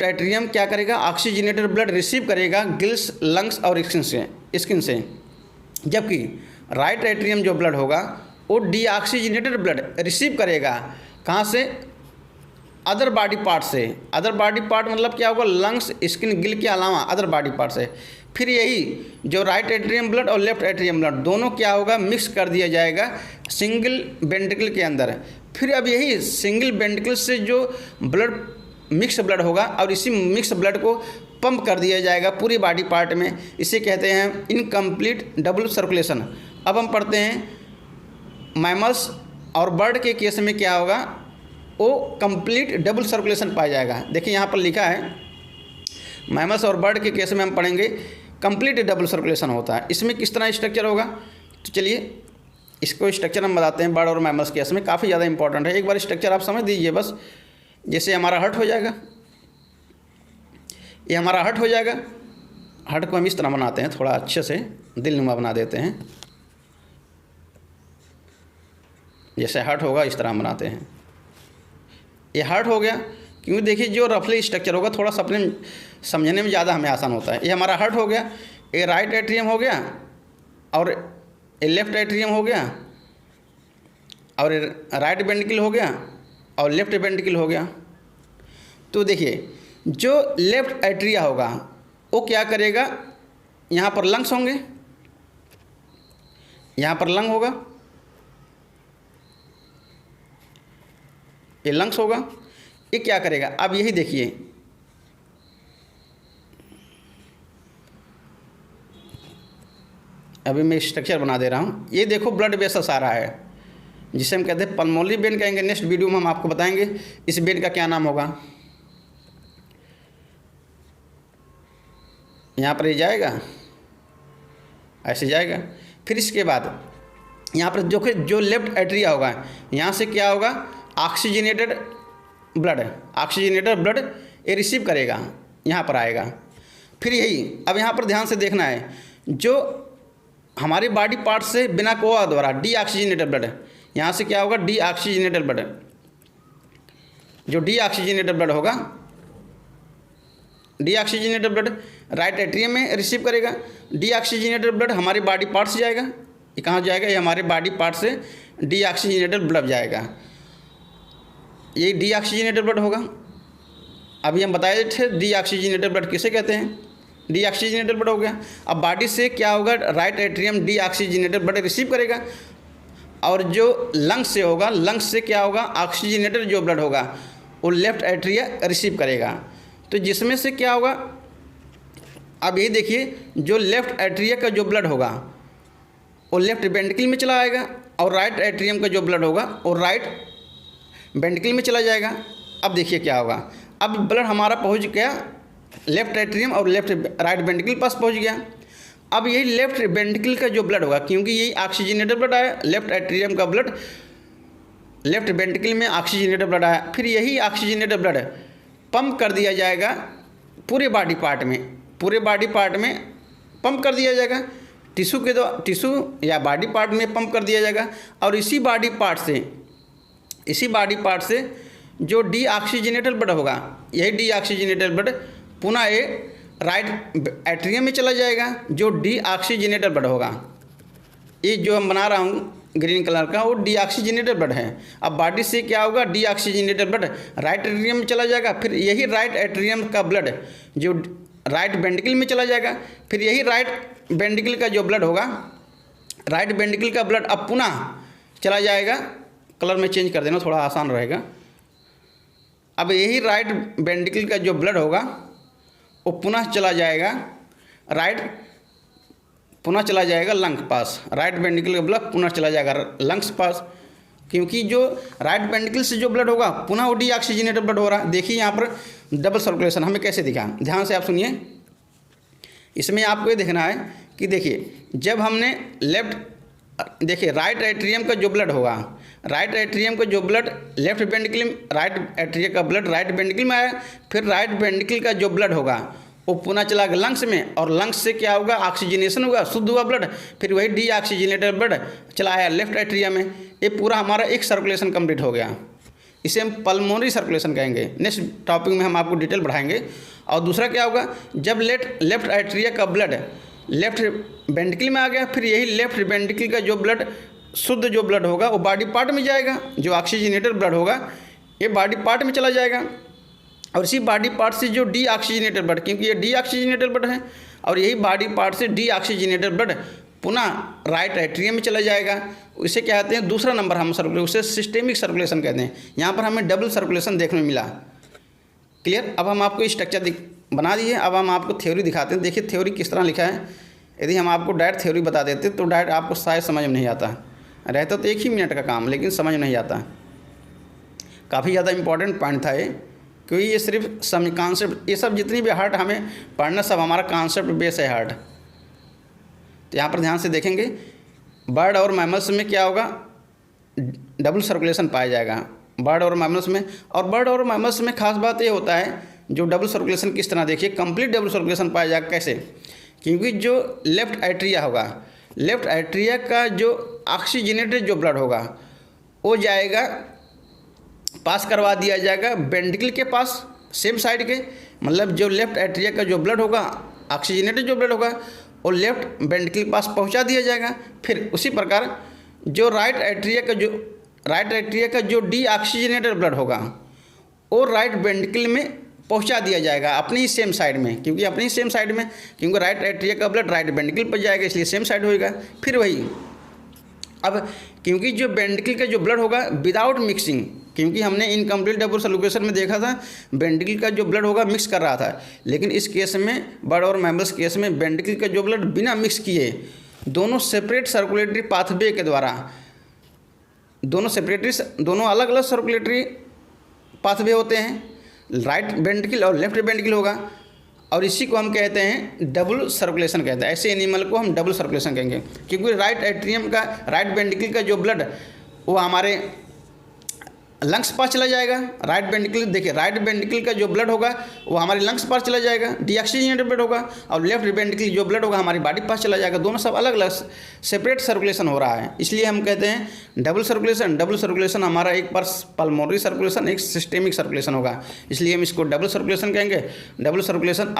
[SPEAKER 1] एट्रियम क्या करेगा, ऑक्सीजनेटेड ब्लड रिसीव करेगा गिल्स लंग्स और स्किन से, जबकि राइट एट्रियम जो ब्लड होगा वो डीऑक्सीजनेटेड ब्लड रिसीव करेगा। कहाँ से? अदर बॉडी पार्ट से। अदर बॉडी पार्ट मतलब क्या होगा, लंग्स स्किन गिल के अलावा अदर बॉडी पार्ट से। फिर यही जो राइट एट्रियम ब्लड और लेफ्ट एट्रियम ब्लड दोनों क्या होगा, मिक्स कर दिया जाएगा सिंगल वेंट्रिकल के अंदर। फिर अब यही सिंगल वेंट्रिकल से जो ब्लड मिक्स ब्लड होगा और इसी मिक्स ब्लड को पंप कर दिया जाएगा पूरी बॉडी पार्ट में, इसे कहते हैं इनकम्प्लीट डबल सर्कुलेशन। अब हम पढ़ते हैं मैमल्स और बर्ड के केस में क्या होगा, वो कंप्लीट डबल सर्कुलेशन पाया जाएगा। देखिए यहाँ पर लिखा है मैमल्स और बर्ड के केस में हम पढ़ेंगे कंप्लीट डबल सर्कुलेशन होता है। इसमें किस तरह स्ट्रक्चर होगा, तो चलिए इसको स्ट्रक्चर हम बताते हैं। बर्ड और मैमल्स केस में काफ़ी ज़्यादा इंपॉर्टेंट है, एक बार स्ट्रक्चर आप समझ दीजिए बस। जैसे हमारा हार्ट हो जाएगा, ये हमारा हार्ट हो जाएगा। हार्ट को हम इस तरह बनाते हैं, थोड़ा अच्छे से दिलनुमा बना देते हैं। जैसे हार्ट होगा इस तरह हम बनाते हैं, ये हार्ट हो गया। क्योंकि देखिए जो रफली स्ट्रक्चर होगा थोड़ा सपने समझने में ज़्यादा हमें आसान होता है। ये हमारा हार्ट हो गया, ये राइट एट्रियम हो गया और ये लेफ्ट एट्रियम हो गया, और राइट वेंट्रिकल हो गया और लेफ्ट वेंट्रिकल हो गया। तो देखिए जो लेफ्ट एट्रिया होगा वो क्या करेगा, यहाँ पर लंग्स होंगे, यहाँ पर लंग होगा, ये लंग्स होगा। ये क्या करेगा, अब यही देखिए अभी मैं स्ट्रक्चर बना दे रहा हूँ। ये देखो ब्लड वेसल्स आ रहा है, जिसे हम कहते हैं पल्मोनरी वेन कहेंगे। नेक्स्ट वीडियो में हम आपको बताएंगे इस वेन का क्या नाम होगा। यहाँ पर ये जाएगा, ऐसे जाएगा। फिर इसके बाद यहाँ पर जो लेफ्ट एट्रिया होगा, यहाँ से क्या होगा, ऑक्सीजनेटेड ब्लड ये रिसीव करेगा, यहाँ पर आएगा। फिर यही अब यहाँ पर ध्यान से देखना है, जो हमारे बॉडी पार्ट से बिना कोआ द्वारा डीऑक्सीजनेटेड ब्लड, यहाँ से क्या होगा, डीऑक्सीजनेटेड ब्लड, जो डीऑक्सीजनेटेड ब्लड होगा, डीऑक्सीजनेटेड ब्लड राइट एट्रियम में रिसीव करेगा। डीऑक्सीजनेटेड ब्लड हमारे बॉडी पार्ट से जाएगा। ये कहाँ जाएगा, ये हमारे बॉडी पार्ट से डीऑक्सीजनेटेड ब्लड जाएगा, ये डीऑक्सीजनेटेड ब्लड होगा। अभी हम बताए थे डीऑक्सीजनेटेड ब्लड किसे कहते हैं, डीऑक्सीजनेटेड ब्लड हो गया। अब बॉडी से क्या होगा, right atrium deoxygenated blood receive करेगा, और जो लंग्स से होगा, लंग्स से क्या होगा, ऑक्सीजनेटेड जो ब्लड होगा वो लेफ्ट एट्रिया रिसीव करेगा। तो जिसमें से क्या होगा, अब ये देखिए, जो लेफ्ट एट्रिया का जो ब्लड होगा वो लेफ्ट वेंट्रिकल में चला आएगा, और राइट एट्रियम का जो ब्लड होगा वो राइट वेंट्रिकल में चला जाएगा। अब देखिए क्या होगा, अब ब्लड हमारा पहुंच गया लेफ्ट एट्रियम और राइट वेंट्रिकल पास पहुंच गया। अब यही लेफ्ट वेंट्रिकल का जो ब्लड होगा, क्योंकि यही ऑक्सीजनेटेड ब्लड आया, लेफ्ट एट्रियम का ब्लड लेफ्ट वेंट्रिकल में ऑक्सीजनेटेड ब्लड आया, फिर यही ऑक्सीजनेटेड ब्लड पंप कर दिया जाएगा पूरे बॉडी पार्ट में पंप कर दिया जाएगा, टिश्यू या बॉडी पार्ट में पंप कर दिया जाएगा। और इसी बॉडी पार्ट से जो डीऑक्सीजनेटेड ब्लड होगा, यही डीऑक्सीजनेटेड ब्लड पुनः ये राइट एट्रियम में चला जाएगा, जो डीऑक्सीजनेटेड ब्लड होगा। ये जो हम बना रहा हूँ ग्रीन कलर का, वो डीऑक्सीजनेटेड ब्लड है। अब बॉडी से क्या होगा, डीऑक्सीजनेटेड ब्लड राइट एट्रियम में चला जाएगा, फिर यही राइट एट्रियम का ब्लड जो राइट वेंट्रिकल में चला जाएगा, फिर यही राइट वेंट्रिकल का जो ब्लड होगा, राइट वेंट्रिकल का ब्लड अब पुनः चला जाएगा। कलर में चेंज कर देना, थोड़ा आसान रहेगा। अब यही राइट वेंट्रिकल का जो ब्लड होगा वो पुनः चला जाएगा लंग पास, राइट वेंट्रिकल का ब्लड पुनः चला जाएगा लंग्स पास, क्योंकि जो राइट वेंट्रिकल से जो ब्लड होगा पुनः वो डीऑक्सीजनेटेड ब्लड हो रहा है। देखिए यहाँ पर डबल सर्कुलेशन हमें कैसे दिखा, ध्यान से आप सुनिए। इसमें आपको ये देखना है कि देखिए, जब हमने देखिए राइट एट्रियम का जो ब्लड होगा, राइट एट्रियम का जो ब्लड लेफ्ट वेंट्रिकल में, राइट एट्रियम का ब्लड राइट वेंट्रिकल में आया, फिर राइट वेंट्रिकल का जो ब्लड होगा वो पुनः चला गया लंग्स में, और लंग्स से क्या होगा, ऑक्सीजनेशन होगा, शुद्ध हुआ ब्लड, फिर वही डीऑक्सीजनेटेड ब्लड चला आया लेफ्ट एट्रियम में। ये पूरा हमारा एक सर्कुलेशन कंप्लीट हो गया। इसे हम पल्मोनरी सर्कुलेशन कहेंगे। नेक्स्ट टॉपिक में हम आपको डिटेल बढ़ाएंगे। और दूसरा क्या होगा, जब लेफ्ट एट्रिया का ब्लड लेफ्ट वेंट्रिकल में आ गया, फिर यही लेफ्ट वेंट्रिकल का जो ब्लड शुद्ध जो ब्लड होगा वो बॉडी पार्ट में जाएगा, जो ऑक्सीजनेटेड ब्लड होगा ये बॉडी पार्ट में चला जाएगा, और इसी बॉडी पार्ट से जो डीऑक्सीजनेटेड ब्लड, क्योंकि ये डीऑक्सीजनेटेड ब्लड है, और यही बॉडी पार्ट से डीऑक्सीजनेटेड ब्लड पुनः राइट एट्रियम में चला जाएगा। इसे क्या कहते हैं, दूसरा नंबर हम सर्कुलेशन, उसे सिस्टेमिक सर्कुलेशन कहते हैं। यहाँ पर हमें डबल सर्कुलेशन देखने मिला। क्लियर। अब हम आपको स्ट्रक्चर बना दिए, अब हम आपको थ्योरी दिखाते हैं। देखिए थ्योरी किस तरह लिखा है। यदि हम आपको डायरेक्ट थ्योरी बता देते तो डायरेक्ट आपको शायद समझ में नहीं आता, रहता तो 1 ही मिनट का काम, लेकिन समझ नहीं आता। काफ़ी ज़्यादा इंपॉर्टेंट पॉइंट था ये, क्योंकि ये सिर्फ सम कॉन्सेप्ट, ये सब जितनी भी हार्ट हमें पढ़ना, सब हमारा कॉन्सेप्ट बेस है हार्ट। तो यहाँ पर ध्यान से देखेंगे, बर्ड और मैमल्स में क्या होगा, डबल सर्कुलेशन पाया जाएगा बर्ड और मैमल्स में। और बर्ड और मैमल्स में खास बात ये होता है, जो डबल सर्कुलेशन किस तरह, देखिए कंप्लीट डबल सर्कुलेशन पाया जाएगा। कैसे, क्योंकि जो लेफ्ट एट्रिया होगा, लेफ्ट एट्रिया का जो ऑक्सीजनेटेड जो ब्लड होगा वो जाएगा, पास करवा दिया जाएगा वेंट्रिकल के पास, सेम साइड के, मतलब जो लेफ्ट एट्रिया का जो ब्लड होगा, ऑक्सीजनेटेड जो ब्लड होगा वो लेफ्ट वेंट्रिकल के पास पहुंचा दिया जाएगा। फिर उसी प्रकार जो राइट एट्रिया का जो डीऑक्सीजनेटेड ब्लड होगा वो राइट वेंट्रिकल में पहुंचा दिया जाएगा, अपनी ही सेम साइड में, क्योंकि अपनी ही सेम साइड में, क्योंकि राइट एट्रिया का ब्लड राइट वेंट्रिकल पर जाएगा, इसलिए सेम साइड होएगा। फिर वही, अब क्योंकि जो वेंट्रिकल का जो ब्लड होगा विदाउट मिक्सिंग, क्योंकि हमने इनकम्प्लीट डबल सर्कुलेशन में देखा था वेंट्रिकल का जो ब्लड होगा मिक्स कर रहा था, लेकिन इस केस में बर्ड और मैमल्स केस में वेंट्रिकल का जो ब्लड बिना मिक्स किए दोनों सेपरेट सर्कुलेटरी पाथवे के द्वारा, दोनों अलग अलग सर्कुलेटरी पाथवे होते हैं, राइट वेंट्रिकल और लेफ्ट वेंट्रिकल होगा, और इसी को हम कहते हैं डबल सर्कुलेशन कहते हैं। ऐसे एनिमल को हम डबल सर्कुलेशन कहेंगे, क्योंकि राइट एट्रियम का, राइट वेंट्रिकल का जो ब्लड वो हमारे लंग्स पास चला जाएगा। राइट वेंट्रिकल, देखिए राइट वेंट्रिकल का जो ब्लड होगा वो हमारे लंग्स पास चला जाएगा, डीऑक्सीजनेटेड ब्लड होगा, और लेफ्ट वेंट्रिकल जो ब्लड होगा हमारी बॉडी पास चला जाएगा। दोनों सब अलग अलग सेपरेट सर्कुलेशन हो रहा है, इसलिए हम कहते हैं डबल सर्कुलेशन। डबल सर्कुलेशन हमारा एक बार पल्मोनरी सर्कुलेशन, एक सिस्टेमिक सर्कुलेशन होगा, इसलिए हम इसको डबल सर्कुलेशन कहेंगे। Double circulation